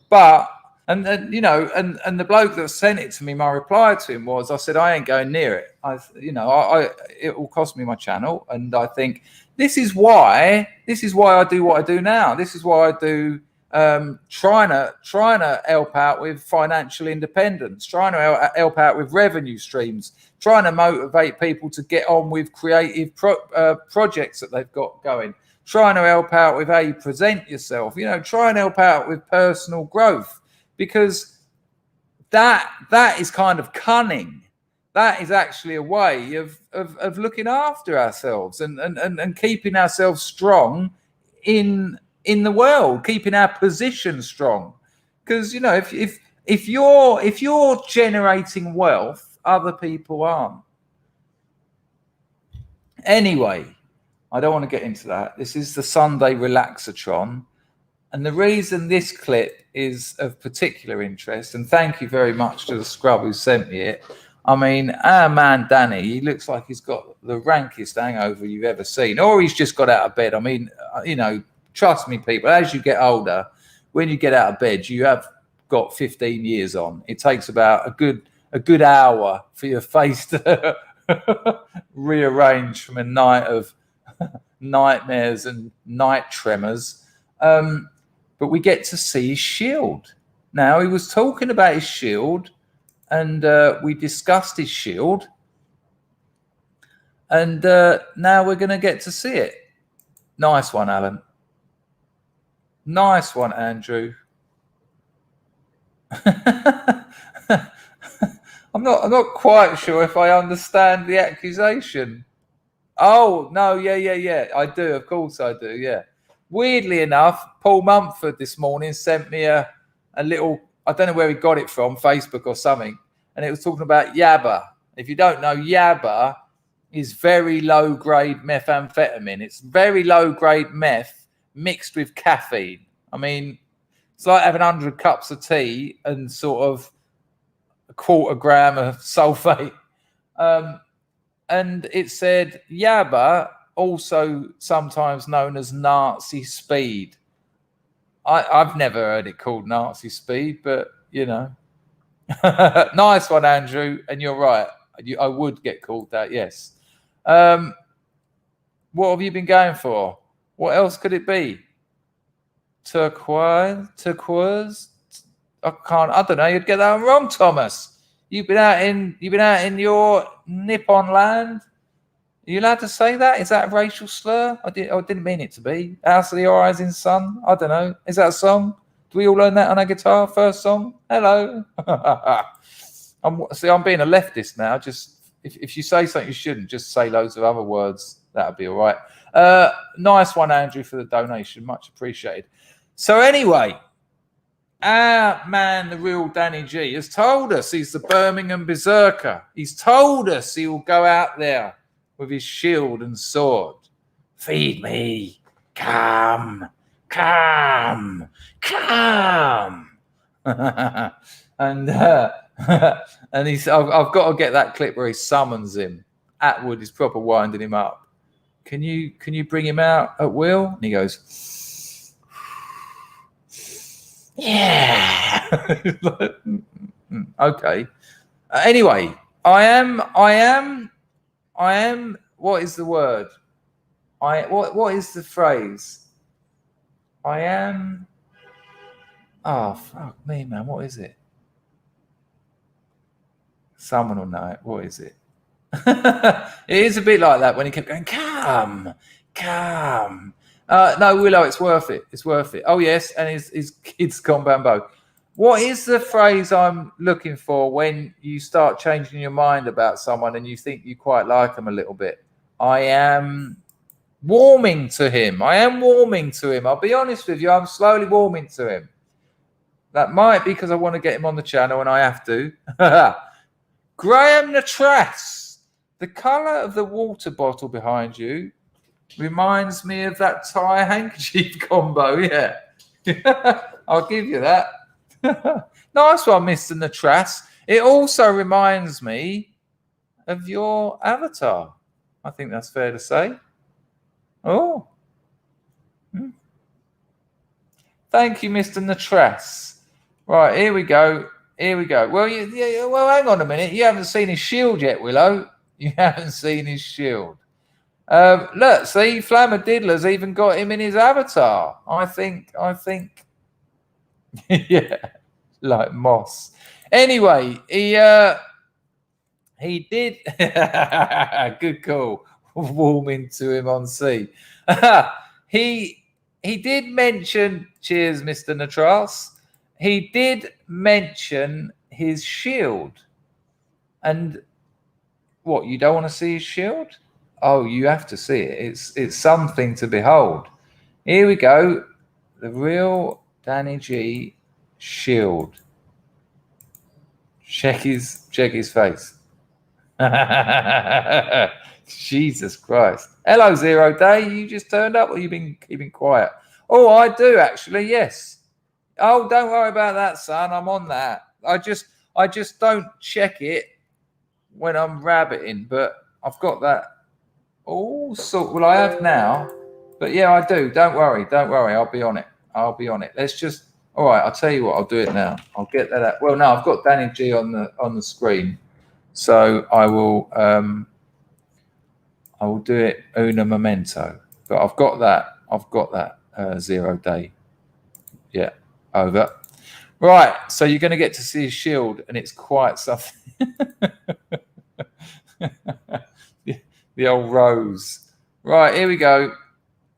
Speaker 1: But and you know, and the bloke that sent it to me, my reply to him was, I said, I ain't going near it. It will cost me my channel, and I think this is why I do what I do now. This is why I do trying to help out with financial independence, trying to help out with revenue streams, trying to motivate people to get on with creative projects that they've got going, trying to help out with how you present yourself, you know, try and help out with personal growth, because that is kind of cunning. That is actually a way of looking after ourselves and keeping ourselves strong in the world, keeping our position strong. Because, you know, if you're generating wealth, other people aren't. Anyway, I don't want to get into that. This is the Sunday Relaxatron. And the reason this clip is of particular interest, and thank you very much to the scrub who sent me it. I mean, our man Danny, he looks like he's got the rankest hangover you've ever seen, or he's just got out of bed. I mean, you know, trust me, people, as you get older, when you get out of bed, you have got 15 years on. It takes about a good hour for your face to rearrange from a night of nightmares and night tremors. But we get to see his shield. Now, he was talking about his shield, and we discussed his shield. And now we're going to get to see it. Nice one, Alan. Nice one, Andrew. I'm not quite sure if I understand the accusation. Oh, no, yeah. I do. Of course I do, yeah. Weirdly enough, Paul Mumford this morning sent me a little, I don't know where he got it from, Facebook or something, and it was talking about Yabba. If you don't know, Yabba is very low grade methamphetamine. It's very low grade meth mixed with caffeine. I mean, it's like having 100 cups of tea and sort of a 1/4 gram of sulfate. And it said Yaba, also sometimes known as Nazi speed. I've never heard it called Nazi speed, but you know. Nice one, Andrew. And you're right. I would get called that, yes. What have you been going for? What else could it be? Turquoise? I don't know. You'd get that one wrong, Thomas. You've been out in your Nippon land. Are you allowed to say that? Is that a racial slur? I didn't mean it to be. House of the Rising Sun. I don't know. Is that a song? Do we all learn that on a guitar? First song. Hello. I'm being a leftist now. Just if you say something you shouldn't, just say loads of other words. That'll be all right. Nice one, Andrew, for the donation. Much appreciated. So anyway, our man, the real Danny G, has told us he's the Birmingham Berserker. He's told us he will go out there with his shield and sword. Feed me. Come. And and he's I've got to get that clip where he summons him. Atwood is proper winding him up. Can you bring him out at will? And he goes, yeah. Okay. Anyway, I am. What is the word? What is the phrase? I am. Oh fuck me, man! What is it? Someone will know it. What is it? It is a bit like that when he kept going, come. No, Willow, it's worth it. It's worth it. Oh yes, and his kid's gone bambo. What is the phrase I'm looking for when you start changing your mind about someone and you think you quite like them a little bit? I am warming to him. I'll be honest with you. I'm slowly warming to him. That might be because I want to get him on the channel and I have to. Graham Natras, the colour of the water bottle behind you reminds me of that tie handkerchief combo. Yeah. I'll give you that. Nice one, Mr. Natras. It also reminds me of your avatar. I think that's fair to say. Oh. Thank you, Mr. Natras. Right, here we go. Well, well, hang on a minute. You haven't seen his shield yet, Willow. You haven't seen his shield. Look, see, Flammadiddler's even got him in his avatar. I think, yeah, like Moss. Anyway, he did. Good call. Warming to him on sea. He did mention. Cheers, Mr. Natras. He did mention his shield. And what, you don't want to see his shield? Oh, you have to see it. It's something to behold. Here we go. The real Danny G shield. Check his face. Jesus Christ. Hello, Zero Day. You just turned up or you've been keeping quiet? Oh, I do actually, yes. Oh, don't worry about that, son. I'm on that. I just don't check it when I'm rabbiting, but I've got that all sort. Well, I have now, but yeah, I do. Don't worry. I'll be on it. Let's just. All right. I'll tell you what. I'll do it now. I'll get that out. Well, no, I've got Danny G on the screen, so I will do it una momento. But I've got that. Zero Day. Yeah. Over. Right, so you're going to get to see his shield, and it's quite something. The old rose. Right, here we go.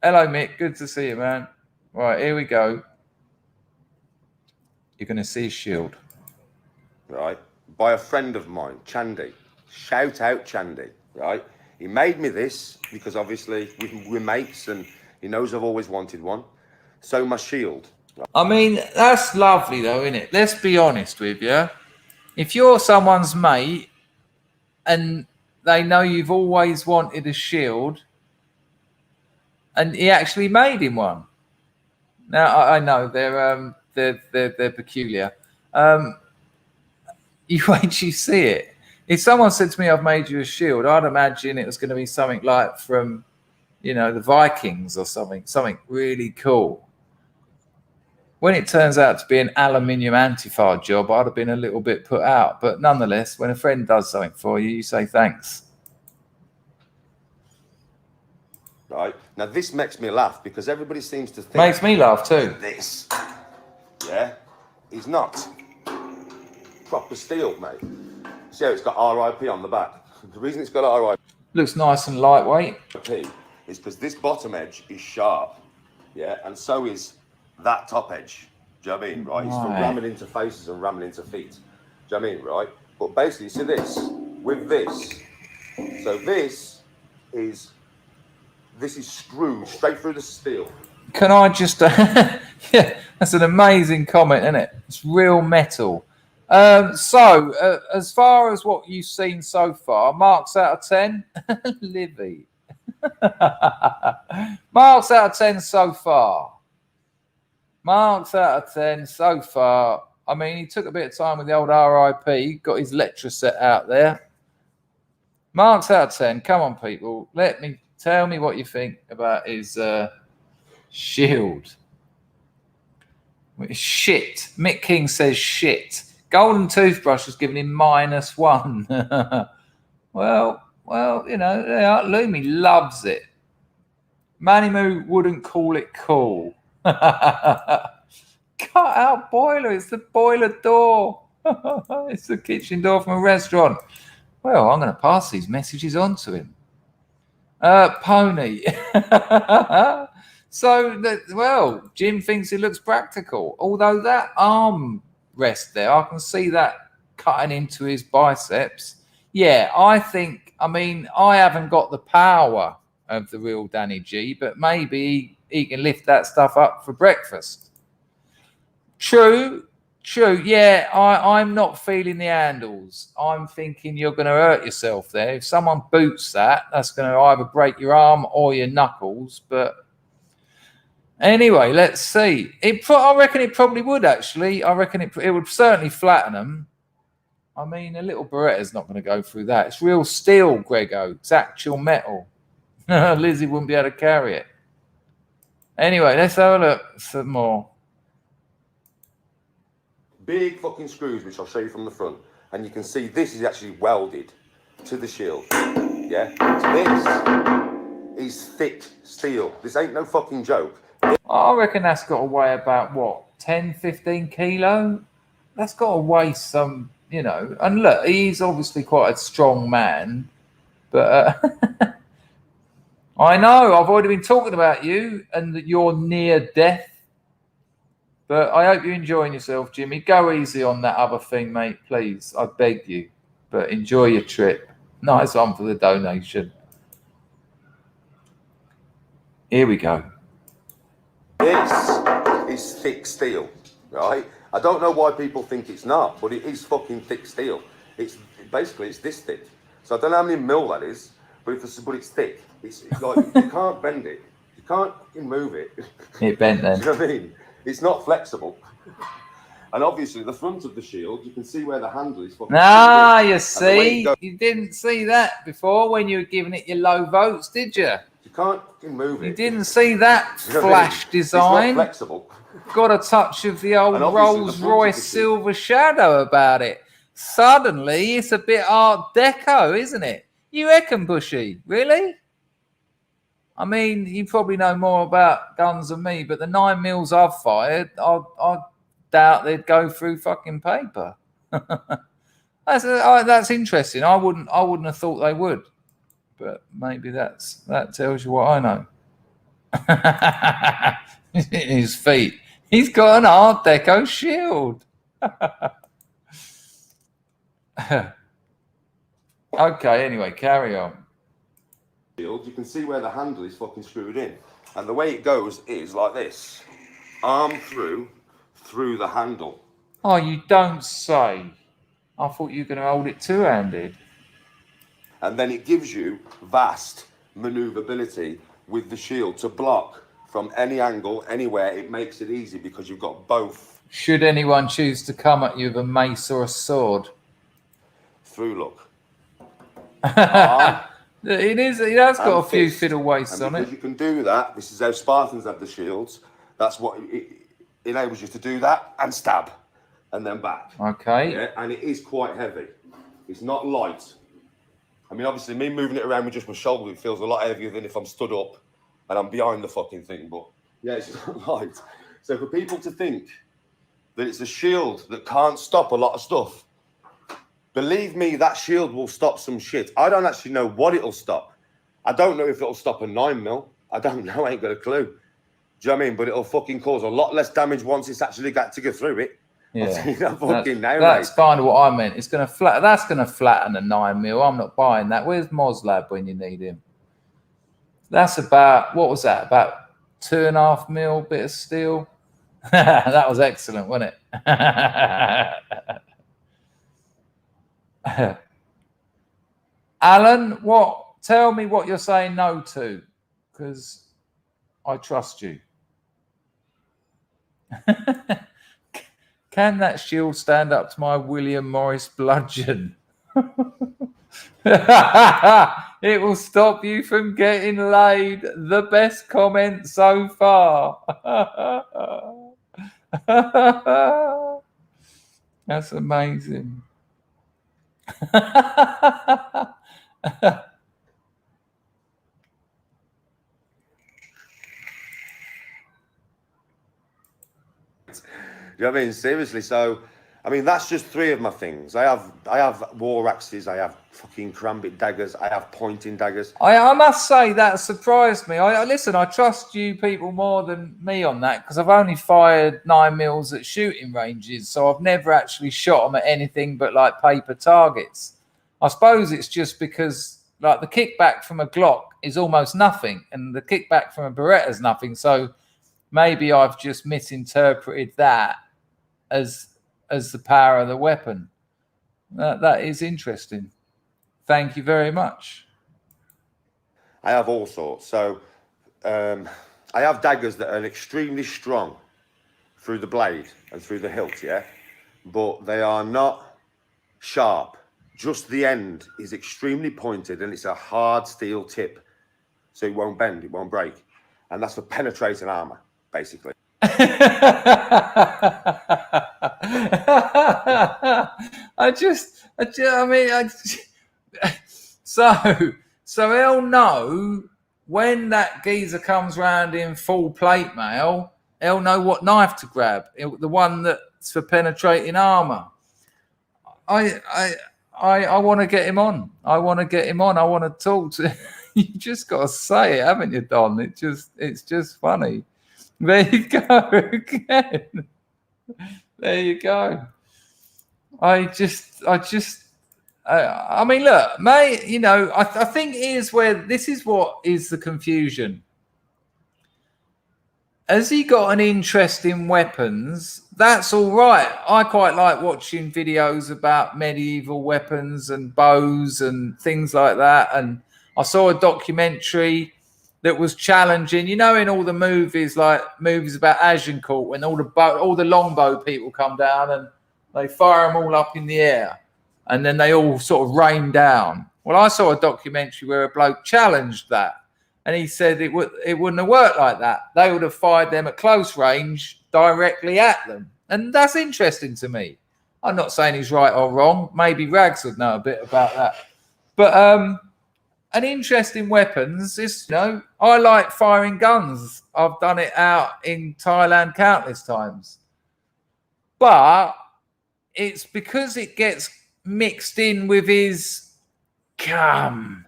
Speaker 1: Hello, Mick. Good to see you, man. Right, here we go. You're going to see his shield.
Speaker 8: Right, by a friend of mine, Chandy. Shout out Chandy, right? He made me this because obviously we're mates and he knows I've always wanted one. So my shield.
Speaker 1: I mean, that's lovely though, isn't it? Let's be honest with you. If you're someone's mate and they know you've always wanted a shield, and he actually made him one. Now I know they're peculiar. You wait till you see it. If someone said to me, "I've made you a shield," I'd imagine it was going to be something like from, you know, the Vikings or something really cool. When it turns out to be an aluminium antifa job, I'd have been a little bit put out. But nonetheless, when a friend does something for you, you say thanks.
Speaker 8: Right? Now, this makes me laugh because everybody seems to think...
Speaker 1: Makes me laugh too.
Speaker 8: This, yeah, is not proper steel, mate. See how it's got RIP on the back? The reason it's got RIP...
Speaker 1: Looks nice and lightweight.
Speaker 8: ...is because this bottom edge is sharp, yeah, and so is that top edge. Do you know what I mean, right? It's for ramming into faces and ramming into feet. Do you know what I mean, right? But basically, see this, with this. So this is screwed straight through the steel.
Speaker 1: Can I just... yeah, that's an amazing comment, isn't it? It's real metal. So, as far as what you've seen so far, marks out of 10? Livy. Marks out of 10 so far. Marks out of 10 so far. I mean, he took a bit of time with the old RIP, got his lecture set out there. Marks out of 10. Come on, people. Tell me what you think about his shield. Shit. Mick King says shit. Golden Toothbrush has given him -1. well, you know, Lumi loves it. Manimoo wouldn't call it cool. Cut out boiler. It's the boiler door. It's the kitchen door from a restaurant. Well, I'm going to pass these messages on to him. Pony. So, Jim thinks it looks practical. Although that arm rest there, I can see that cutting into his biceps. Yeah, I haven't got the power of the real Danny G, but maybe he can lift that stuff up for breakfast. True. Yeah, I'm not feeling the handles. I'm thinking you're going to hurt yourself there. If someone boots that, that's going to either break your arm or your knuckles. But anyway, let's see. I reckon it probably would, actually. I reckon it would certainly flatten them. I mean, a little Beretta's not going to go through that. It's real steel, Grego. It's actual metal. Lizzie wouldn't be able to carry it. Anyway, let's have a look. Some more.
Speaker 8: Big fucking screws, which I'll show you from the front. And you can see this is actually welded to the shield. Yeah? So this is thick steel. This ain't no fucking joke.
Speaker 1: I reckon that's got to weigh about, 10, 15 kilo? That's got to weigh some, you know. And look, he's obviously quite a strong man. But I know, I've already been talking about you and that you're near death. But I hope you're enjoying yourself, Jimmy. Go easy on that other thing, mate, please. I beg you. But enjoy your trip. Nice one for the donation. Here we go.
Speaker 8: This is thick steel, right? I don't know why people think it's not, but it is fucking thick steel. It's this thick. So I don't know how many mil that is, but it's thick. It's like you can't bend it. You can't move it.
Speaker 1: It bent then.
Speaker 8: Do you know what I mean? It's not flexible. And obviously, the front of the shield, you can see where the handle is.
Speaker 1: You see? You didn't see that before when you were giving it your low votes, did you?
Speaker 8: You can't move it.
Speaker 1: You didn't see that flash design.
Speaker 8: It's not flexible.
Speaker 1: Got a touch of the old Rolls Royce silver shadow about it. Suddenly, it's a bit Art Deco, isn't it? You reckon, Bushy? Really? I mean, you probably know more about guns than me, but the 9 mils I've fired, I doubt they'd go through fucking paper. That's interesting. I wouldn't have thought they would, but maybe that tells you what I know. His feet. He's got an Art Deco shield. Okay. Anyway, carry on.
Speaker 8: You can see where the handle is fucking screwed in, and the way it goes is like this: arm through the handle.
Speaker 1: Oh, you don't say. I thought you were going to hold it two-handed.
Speaker 8: And then it gives you vast maneuverability with the shield to block from any angle, anywhere. It makes it easy because you've got both.
Speaker 1: Should anyone choose to come at you with a mace or a sword?
Speaker 8: Through look.
Speaker 1: It has got a few
Speaker 8: fist.
Speaker 1: fiddle wastes
Speaker 8: And
Speaker 1: on
Speaker 8: because
Speaker 1: it.
Speaker 8: you can do that, this is how Spartans have the shields. That's what it enables you to do that and stab and then back.
Speaker 1: Okay.
Speaker 8: Yeah, and it is quite heavy. It's not light. I mean, obviously, me moving it around with just my shoulder, it feels a lot heavier than if I'm stood up and I'm behind the fucking thing. But yeah, it's not light. So for people to think that it's a shield that can't stop a lot of stuff, believe me, that shield will stop some shit. I don't actually know what it'll stop. I don't know if it'll stop a 9mm. I don't know. I ain't got a clue. Do you know what I mean? But it'll fucking cause a lot less damage once it's actually got to go through it.
Speaker 1: Yeah,
Speaker 8: That's
Speaker 1: kind of what I meant. It's going to that's going to flatten a 9mm. I'm not buying that. Where's Moslab when you need him? That's about, what was that? About 2.5mm bit of steel. That was excellent, wasn't it? Alan, tell me what you're saying no to, because I trust you. Can that shield stand up to my William Morris bludgeon? It will stop you from getting laid. The best comment so far. That's amazing.
Speaker 8: You know what I mean? Seriously. So, I mean, that's just 3 of my things. I have war axes. I have fucking karambit daggers. I have pointing daggers.
Speaker 1: I must say that surprised me. Listen, I trust you people more than me on that because I've only fired 9mm at shooting ranges, so I've never actually shot them at anything but like paper targets. I suppose it's just because like the kickback from a Glock is almost nothing, and the kickback from a Beretta is nothing. So maybe I've just misinterpreted that as the power of the weapon. That is interesting. Thank you very much.
Speaker 8: I have all sorts. So I have daggers that are extremely strong through the blade and through the hilt, yeah? But they are not sharp. Just the end is extremely pointed and it's a hard steel tip. So it won't bend, it won't break. And that's for penetrating armor, basically.
Speaker 1: So he'll know when that geezer comes round in full plate mail, he'll know what knife to grab. The one that's for penetrating armor. I want to get him on. I want to talk to him. You just got to say it, haven't you, Don? It's just funny. There you go again. There you go. I mean, look, mate, you know, I think this is what is the confusion. Has he got an interest in weapons? That's all right. I quite like watching videos about medieval weapons and bows and things like that. And I saw a documentary that was challenging, you know, in all the movies, like movies about Agincourt, when all the longbow people come down and they fire them all up in the air and then they all sort of rain down. Well, I saw a documentary where a bloke challenged that. And he said it wouldn't have worked like that. They would have fired them at close range directly at them. And that's interesting to me. I'm not saying he's right or wrong. Maybe Rags would know a bit about that. But an interest in weapons is, you know, I like firing guns. I've done it out in Thailand countless times. But it's because it gets mixed in with his come.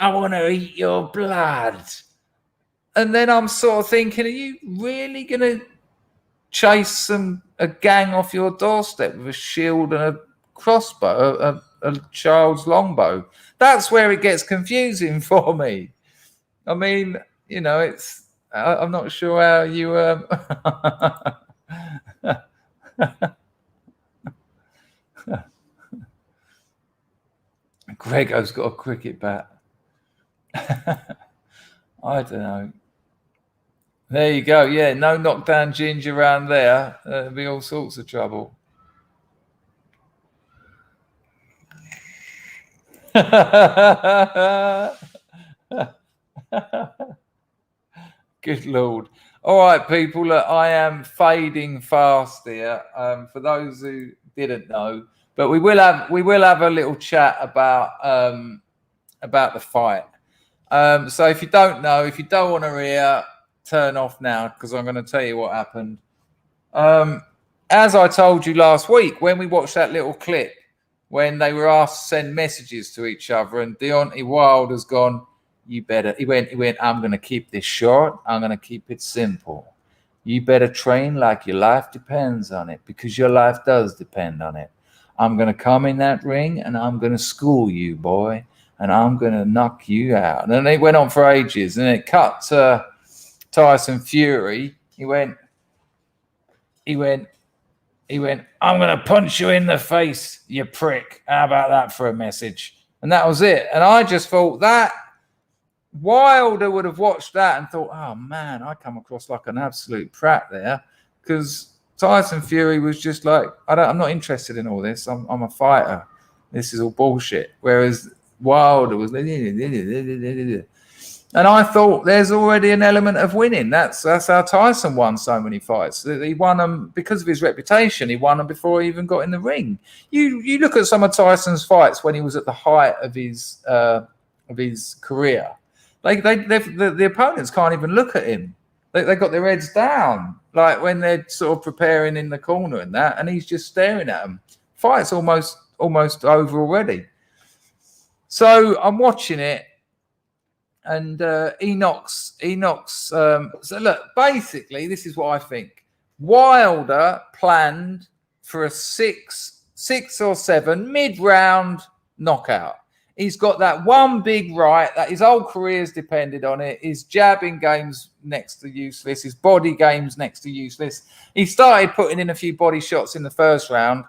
Speaker 1: I want to eat your blood. And then I'm sort of thinking, are you really going to chase a gang off your doorstep with a shield and a crossbow, a child's longbow? That's where it gets confusing for me. I mean, you know, I'm not sure how you... Grego's got a cricket bat. I don't know. There you go. Yeah, no knockdown ginger around there. There'll be all sorts of trouble. Good Lord. All right, people, look, I am fading fast here. For those who didn't know, but we will have a little chat about the fight. So if you don't know, if you don't want to hear, turn off now, because I'm going to tell you what happened. As I told you last week, when we watched that little clip, when they were asked to send messages to each other, and Deontay Wilder's gone, you better, he went, I'm going to keep this short. I'm going to keep it simple. You better train like your life depends on it, because your life does depend on it. I'm going to come in that ring and I'm going to school you, boy, and I'm going to knock you out. And it went on for ages, and it cut to Tyson Fury. He went, I'm going to punch you in the face, you prick. How about that for a message? And that was it. And I just thought that Wilder would have watched that and thought, oh, man, I come across like an absolute prat there, because Tyson Fury was just like, I'm not interested in all this. I'm a fighter. This is all bullshit. Whereas Wilder was, and I thought there's already an element of winning. That's how Tyson won so many fights. He won them because of his reputation. He won them before he even got in the ring. You look at some of Tyson's fights when he was at the height of his career. The opponents can't even look at him. They got their heads down, like when they're sort of preparing in the corner and that, and he's just staring at them. Fight's almost over already. So I'm watching it, and he knocks. So look, basically, this is what I think. Wilder planned for a six or seven mid-round knockout. He's got that one big right that his whole career's depended on it. His jabbing game's next to useless. His body game's next to useless. He started putting in a few body shots in the first round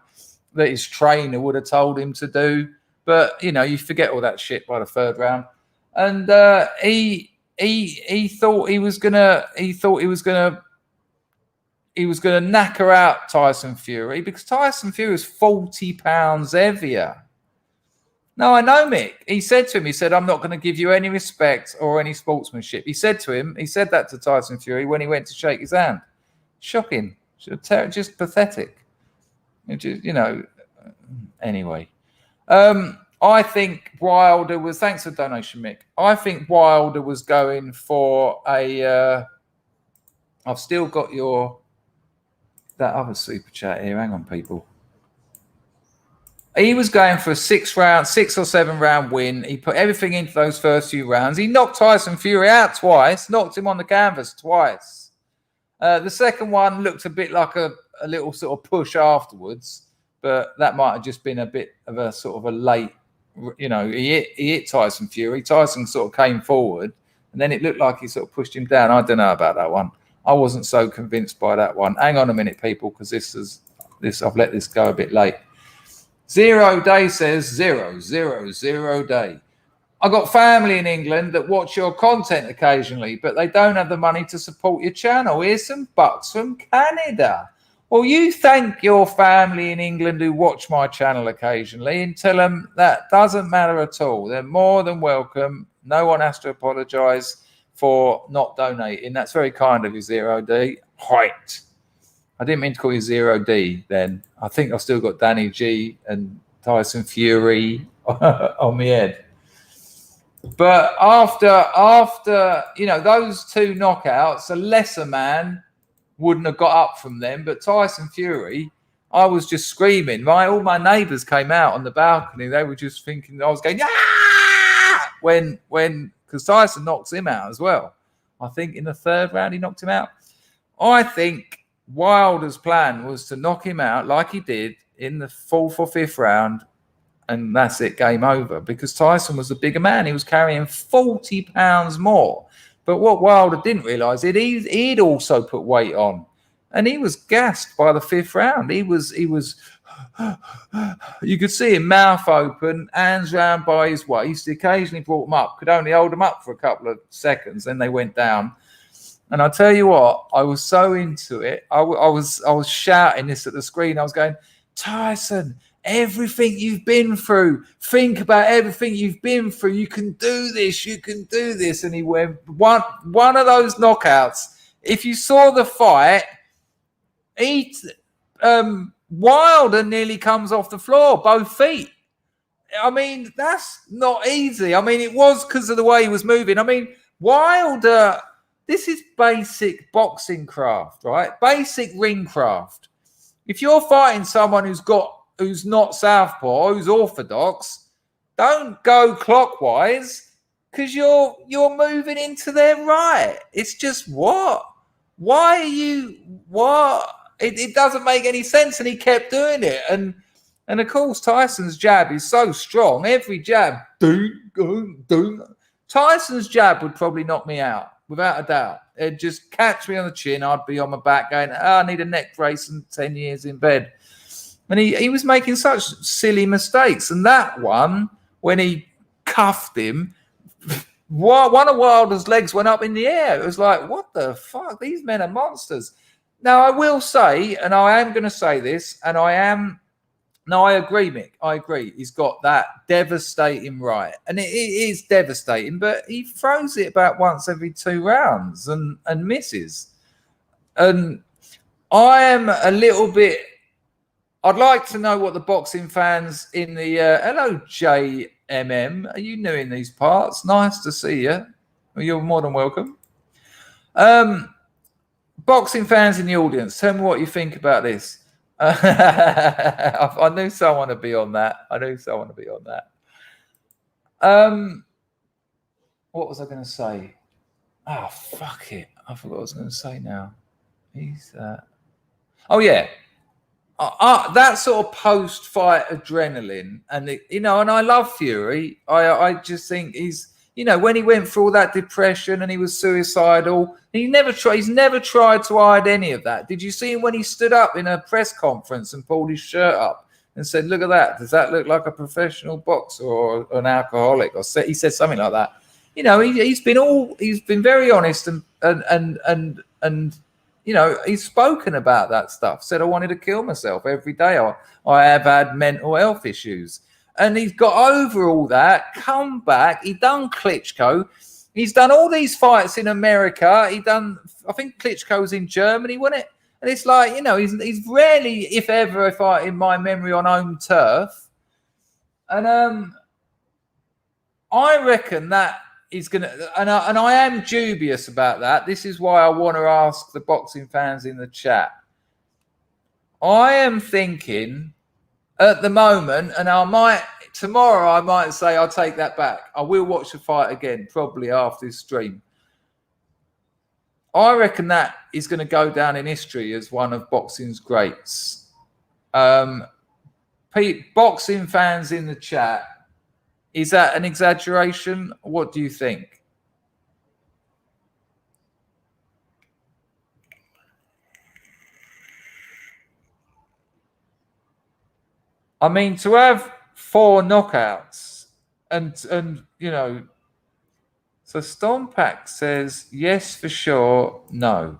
Speaker 1: that his trainer would have told him to do. But, you forget all that shit by the third round. And he thought he was gonna knacker out Tyson Fury, because Tyson Fury is 40 pounds heavier. No, I know, Mick. He said to him, I'm not going to give you any respect or any sportsmanship. He said that to Tyson Fury when he went to shake his hand. Shocking. Just pathetic. Anyway. I think Wilder was, thanks for the donation, Mick. I think Wilder was going for I've still got that other super chat here. Hang on, people. He was going for a 6 or 7 round win. He put everything into those first few rounds. He knocked Tyson Fury out twice, knocked him on the canvas twice. The second one looked a bit like a little sort of push afterwards, but that might have just been a bit of a sort of a late, he hit Tyson Fury. Tyson sort of came forward, and then it looked like he sort of pushed him down. I don't know about that one. I wasn't so convinced by that one. Hang on a minute, people, because I've let this go a bit late. 0 Day says 0 day. I got family in England that watch your content occasionally, but they don't have the money to support your channel. Here's some bucks from Canada. Well, you thank your family in England who watch my channel occasionally and tell them that doesn't matter at all. They're more than welcome. No one has to apologize for not donating. That's very kind of you, 0 D. Height. I didn't mean to call you 0 D then. I think I've still got Danny G and Tyson Fury on my head. But after those 2 knockouts, a lesser man wouldn't have got up from them. But Tyson Fury, I was just screaming. All my neighbours came out on the balcony. They were just thinking I was going, ah! Because Tyson knocks him out as well. I think in the 3rd round he knocked him out. I think Wilder's plan was to knock him out like he did in the 4th or 5th round, and that's it, game over, because Tyson was the bigger man. He was carrying 40 pounds more. But what Wilder didn't realise, he'd also put weight on. and he was gassed by the 5th round. He was. You could see him mouth open, hands round by his waist. He occasionally brought them up, could only hold them up for a couple of seconds, then they went down. And I tell you what, I was so into it. I was shouting this at the screen. I was going, Tyson, everything you've been through. Think about everything you've been through. You can do this. You can do this. And he went one of those knockouts. If you saw the fight, Wilder nearly comes off the floor, both feet. I mean, that's not easy. I mean, it was because of the way he was moving. I mean, Wilder, this is basic boxing craft, right? Basic ring craft. If you're fighting someone who's not southpaw, who's orthodox, don't go clockwise because you're moving into their right. It's just what? Why are you what? It doesn't make any sense, and he kept doing it. And of course, Tyson's jab is so strong. Every jab, Tyson's jab would probably knock me out, without a doubt. It'd just catch me on the chin. I'd be on my back going, I need a neck brace and 10 years in bed. And he was making such silly mistakes. And that one, when he cuffed him, one of Wilder's legs went up in the air. It was like, what the fuck? These men are monsters. Now, I will say, and I am going to say this, and I agree, Mick. I agree. He's got that devastating right. And it is devastating, but he throws it about once every 2 rounds and misses. And I am a little bit... I'd like to know what the boxing fans in the... hello, JMM. Are you new in these parts? Nice to see you. Well, you're more than welcome. Boxing fans in the audience, tell me what you think about this. I knew someone would be on that. What was I going to say? Oh, fuck it. I forgot what I was going to say now. Oh, yeah. That sort of post-fight adrenaline. And, and I love Fury. I just think he's... when he went through all that depression and he was suicidal, he's never tried to hide any of that. Did you see him when he stood up in a press conference and pulled his shirt up and said, look at that. Does that look like a professional boxer or an alcoholic? Or he said something like that. He's been very honest and he's spoken about that stuff. Said, I wanted to kill myself every day. I have had mental health issues. And he's got over all that, come back. He done Klitschko. He's done all these fights in America. I think Klitschko's in Germany, wasn't it? And it's like, he's rarely, if ever, in my memory, on home turf. And I reckon that he's going to, and I am dubious about that. This is why I want to ask the boxing fans in the chat. I am thinking... at the moment, and tomorrow I might say I'll take that back. I will watch the fight again, probably after this stream. I reckon that is going to go down in history as one of boxing's greats. Boxing fans in the chat, is that an exaggeration? What do you think? I mean, to have 4 knockouts and so Stompack says yes for sure, no.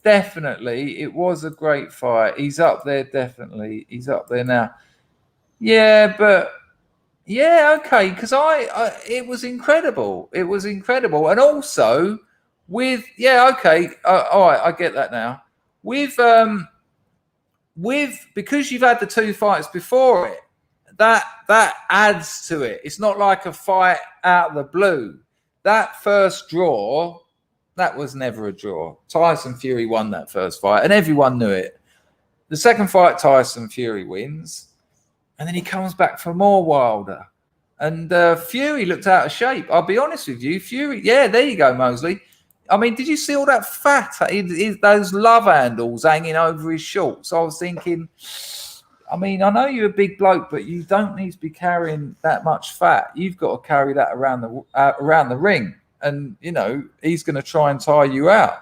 Speaker 1: Definitely, it was a great fight. He's up there, definitely. He's up there now. Yeah, but yeah, okay, because it was incredible. It was incredible, and also with all right, I get that now. Because you've had the 2 fights before it, that adds to it. It's not like a fight out of the blue. That first draw, that was never a draw. Tyson Fury won that first fight, and everyone knew it. The second fight, Tyson Fury wins, and then he comes back for more Wilder. And Fury looked out of shape. I'll be honest with you. Fury, yeah, there you go, Mosley. I mean, did you see all that fat, those love handles hanging over his shorts? I was thinking, I mean, I know you're a big bloke, but you don't need to be carrying that much fat. You've got to carry that around the ring. And, he's going to try and tire you out.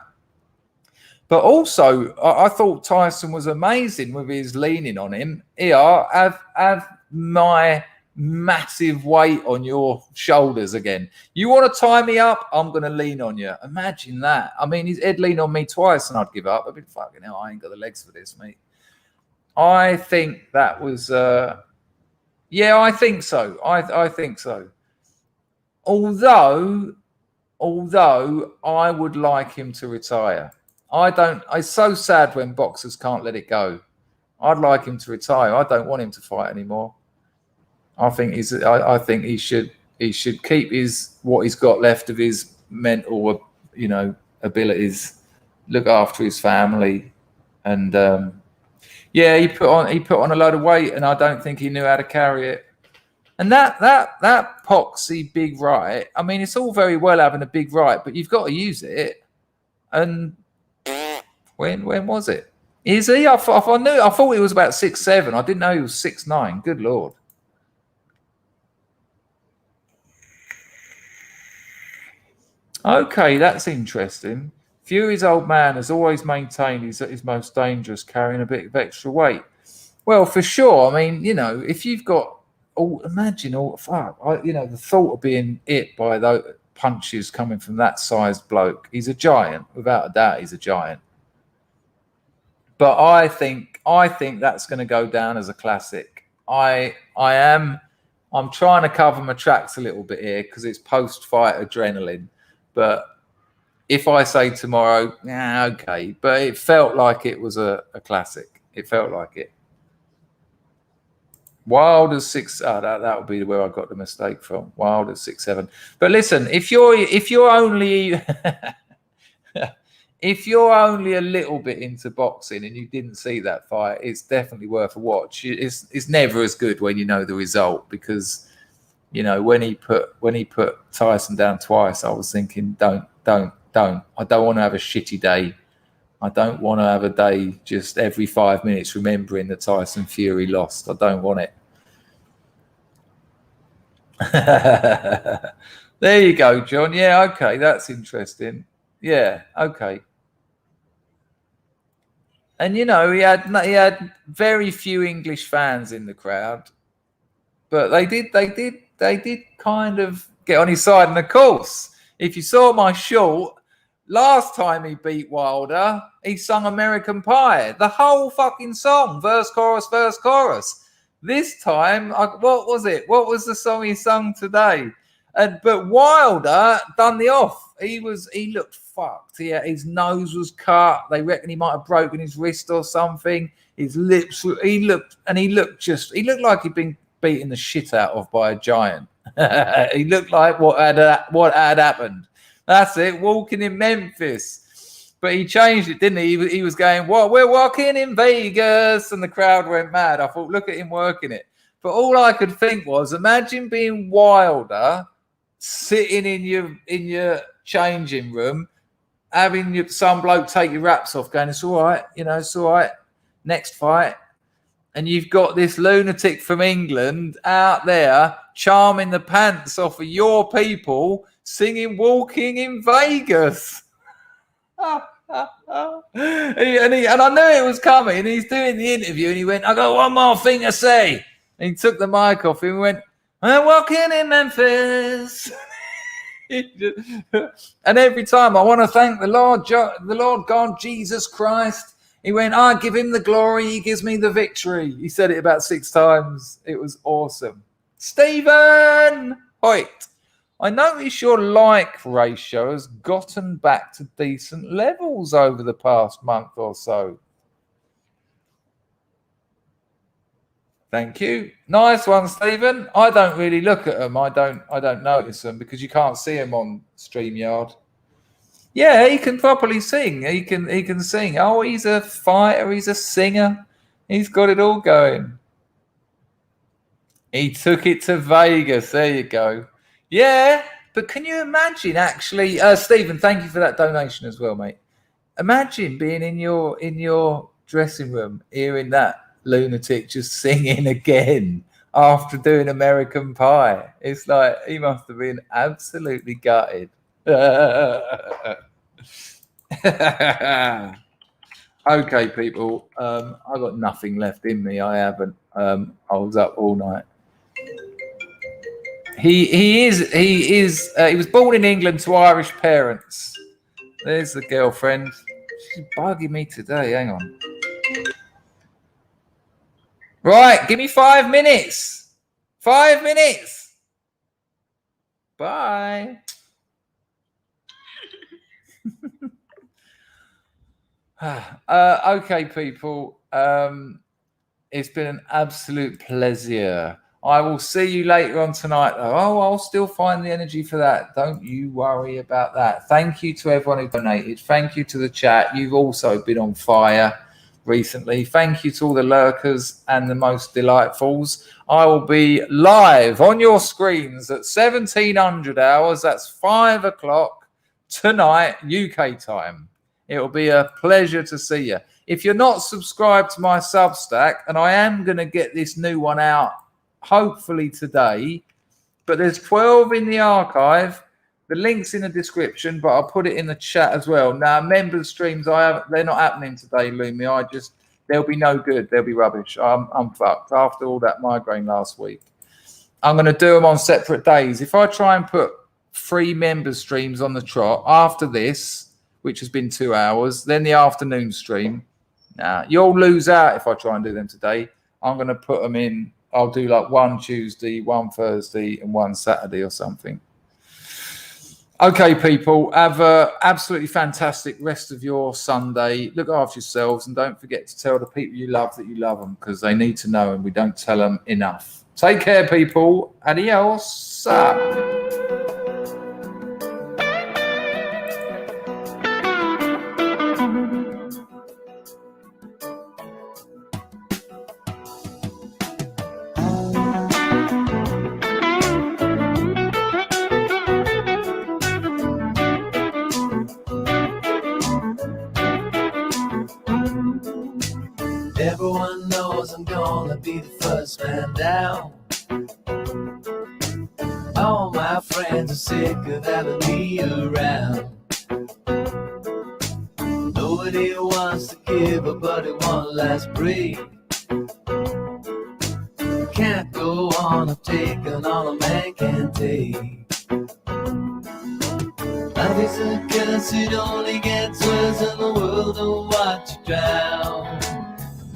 Speaker 1: But also, I thought Tyson was amazing with his leaning on him. Here, have my massive weight on your shoulders again. You want to tie me up? I'm going to lean on you. Imagine that. I mean, he'd lean on me twice and I'd give up. I'd be fucking hell, I ain't got the legs for this, mate. I think that was, yeah, I think so. I think so. Although I would like him to retire. It's so sad when boxers can't let it go. I'd like him to retire. I don't want him to fight anymore. I think he should keep what he's got left of his mental, abilities, look after his family, and yeah, he put on a load of weight, and I don't think he knew how to carry it. And that poxy big right. I mean, it's all very well having a big right, but you've got to use it. And when was it? Is he? I thought he was about 6'7". I didn't know he was 6'9". Good Lord. Okay, that's interesting. Fury's old man has always maintained he's at his most dangerous carrying a bit of extra weight. Well, for sure. I mean, if you've got, the thought of being hit by those punches coming from that sized bloke. He's a giant, without a doubt. He's a giant. But I think that's going to go down as a classic. I'm trying to cover my tracks a little bit here because it's post-fight adrenaline. But if I say tomorrow, yeah, okay. But it felt like it was a classic. It felt like it. Wilder's 6. Oh, that would be where I got the mistake from. Wilder's 6'7". But listen, if you're only if you're only a little bit into boxing and you didn't see that fight, it's definitely worth a watch. It's never as good when you know the result because when he put Tyson down twice, I was thinking, don't. I don't want to have a shitty day. I don't want to have a day just every 5 minutes remembering that Tyson Fury lost. I don't want it. There you go, John. Yeah, okay, that's interesting. Yeah, okay. And he had very few English fans in the crowd, but they did kind of get on his side. And of course, if you saw my short. Last time he beat Wilder, he sung American Pie. The whole fucking song. Verse, chorus, verse, chorus. This time, what was it? What was the song he sung today? But Wilder done the off. He looked fucked. His nose was cut. They reckon he might have broken his wrist or something. His lips, he looked like he'd been beaten the shit out of by a giant. He looked like what had happened. That's it, walking in Memphis. But he changed it, didn't he? He was going, what? We're walking in Vegas. And the crowd went mad. I thought, look at him working it. But all I could think was, imagine being Wilder, sitting in your changing room, having some bloke take your wraps off, going, it's all right, it's all right. Next fight. And you've got this lunatic from England out there charming the pants off of your people, singing Walking in Vegas. And I knew it was coming. And he's doing the interview and he went, I got one more thing to say. And he took the mic off him and went, I'm walking in Memphis. And every time I want to thank the Lord God, Jesus Christ. He went, I give him the glory. He gives me the victory. He said it about 6 times. It was awesome. Stephen Hoyt. I notice your like ratio has gotten back to decent levels over the past month or so. Thank you. Nice one, Stephen. I don't really look at them. I don't notice them because you can't see them on StreamYard. Yeah, he can properly sing. He can sing. Oh, he's a fighter. He's a singer. He's got it all going. He took it to Vegas. There you go. Yeah, but can you imagine actually, Stephen, thank you for that donation as well, mate. Imagine being in your dressing room, hearing that lunatic just singing again after doing American Pie. It's like he must have been absolutely gutted. Okay, people. I got nothing left in me. I haven't. I was up all night. He was born in England to Irish parents. There's the girlfriend. She's bugging me today. Hang on. Right, give me 5 minutes. 5 minutes. Bye. Okay, people. It's been an absolute pleasure. I will see you later on tonight. Oh, I'll still find the energy for that. Don't you worry about that. Thank you to everyone who donated. Thank you to the chat. You've also been on fire recently. Thank you to all the lurkers and the most delightfuls. I will be live on your screens at 1700 hours. That's 5 o'clock tonight, UK time. It will be a pleasure to see you. If you're not subscribed to my Substack, and I am going to get this new one out hopefully today, but there's 12 in the archive. The link's in the description, but I'll put it in the chat as well. Now, members streams, they're not happening today, Lumi. They'll be no good. They'll be rubbish. I'm fucked after all that migraine last week. I'm going to do them on separate days. If I try and put 3 members streams on the trot after this, which has been 2 hours, then the afternoon stream, you'll lose out if I try and do them today. I'm going to put them in. I'll do like 1 Tuesday, 1 Thursday, and 1 Saturday or something. Okay, people, have an absolutely fantastic rest of your Sunday. Look after yourselves, and don't forget to tell the people you love that you love them, because they need to know, and we don't tell them enough. Take care, people. Adios.
Speaker 9: Everyone knows I'm gonna be the first man down. All my friends are sick of having me around. Nobody wants to give a buddy one last break. Can't go on, I've taken all a man can take. Life is a curse, it only gets worse, and the world don't watch you drown.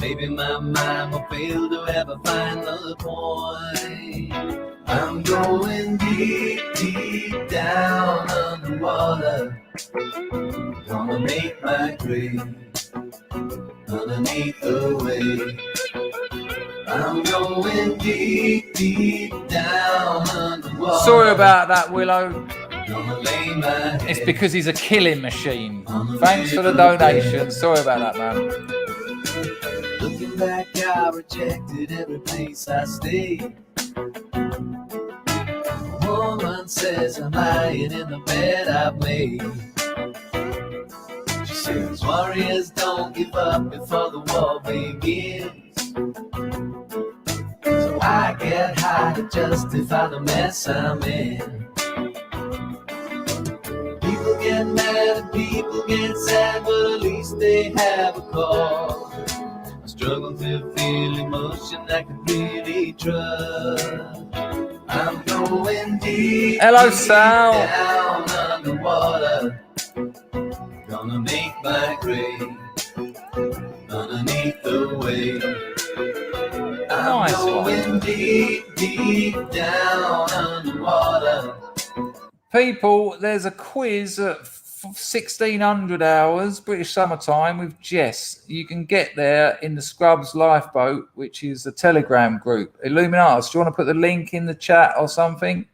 Speaker 9: Maybe my mind will fail to ever find the point. I'm going deep, deep down underwater. Gonna make my grave underneath the wave. I'm going deep, deep down underwater.
Speaker 1: Sorry about that, Willow.
Speaker 9: Gonna lay my head.
Speaker 1: It's because he's a killing machine. Thanks for the donation. Sorry about that, man.
Speaker 9: Looking back, I rejected every place I stayed. A woman says I'm lying in the bed I've made. She says warriors don't give up before the war begins. So I get high to justify the mess I'm in. People get mad and people get sad, but at least they have a cause. Struggle to feel emotion I can really trust. I'm going deep,
Speaker 1: Hello,
Speaker 9: deep
Speaker 1: Sal.
Speaker 9: down underwater. Gonna make my grave underneath the wave. I'm
Speaker 1: Nice
Speaker 9: going deep, deep down underwater.
Speaker 1: People, there's a quiz at 1600 hours British summertime with Jess. You can get there in the Scrubs lifeboat, which is a Telegram group. Illuminatus, do you want to put the link in the chat or something?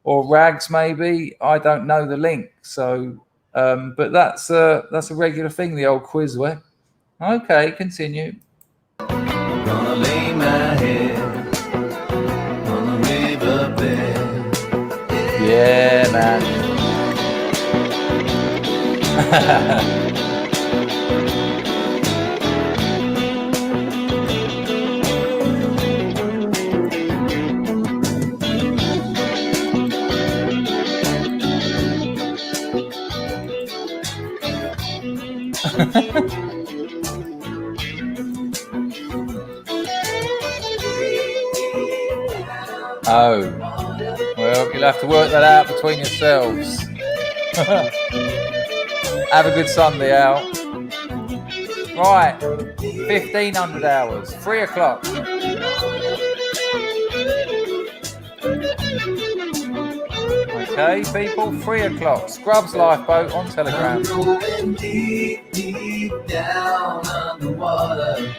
Speaker 1: Or Rags maybe? I don't know the link. So but that's a regular thing, the old quiz where. Okay, continue.
Speaker 9: Gonna lay my head on the riverbed.
Speaker 1: Yeah, man. Oh, well, you'll have to work that out between yourselves. Have a good Sunday out. Right, 1,500 hours, 3 o'clock. Okay, people, 3 o'clock. Scrubs Lifeboat on Telegram.
Speaker 9: I'm going deep, deep down underwater.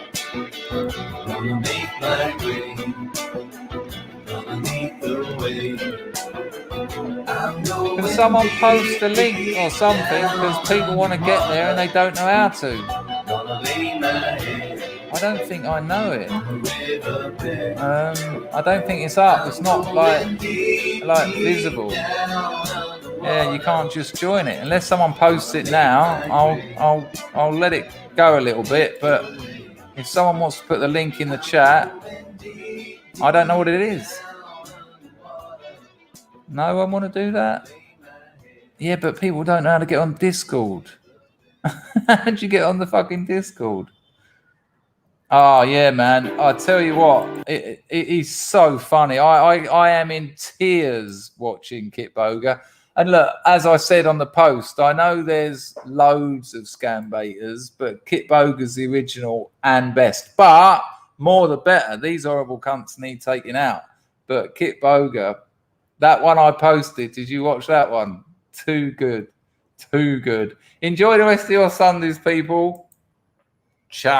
Speaker 9: Gonna make my grave underneath the wave.
Speaker 1: Can someone post a link or something? Because people want to get there and they don't know how to. I don't think I know it. I don't think it's up. It's not like visible. Yeah, you can't just join it unless someone posts it now. I'll let it go a little bit. But if someone wants to put the link in the chat, I don't know what it is. No one want to do that? Yeah, but people don't know how to get on Discord. How'd you get on the fucking Discord? Oh, yeah, man. I tell you what, it is so funny. I am in tears watching Kit Boga. And look, as I said on the post, I know there's loads of scam baiters, but Kit Boga's the original and best. But more the better. These horrible cunts need taking out. But Kit Boga, that one I posted, did you watch that one? Too good. Too good. Enjoy the rest of your Sundays, people. Ciao.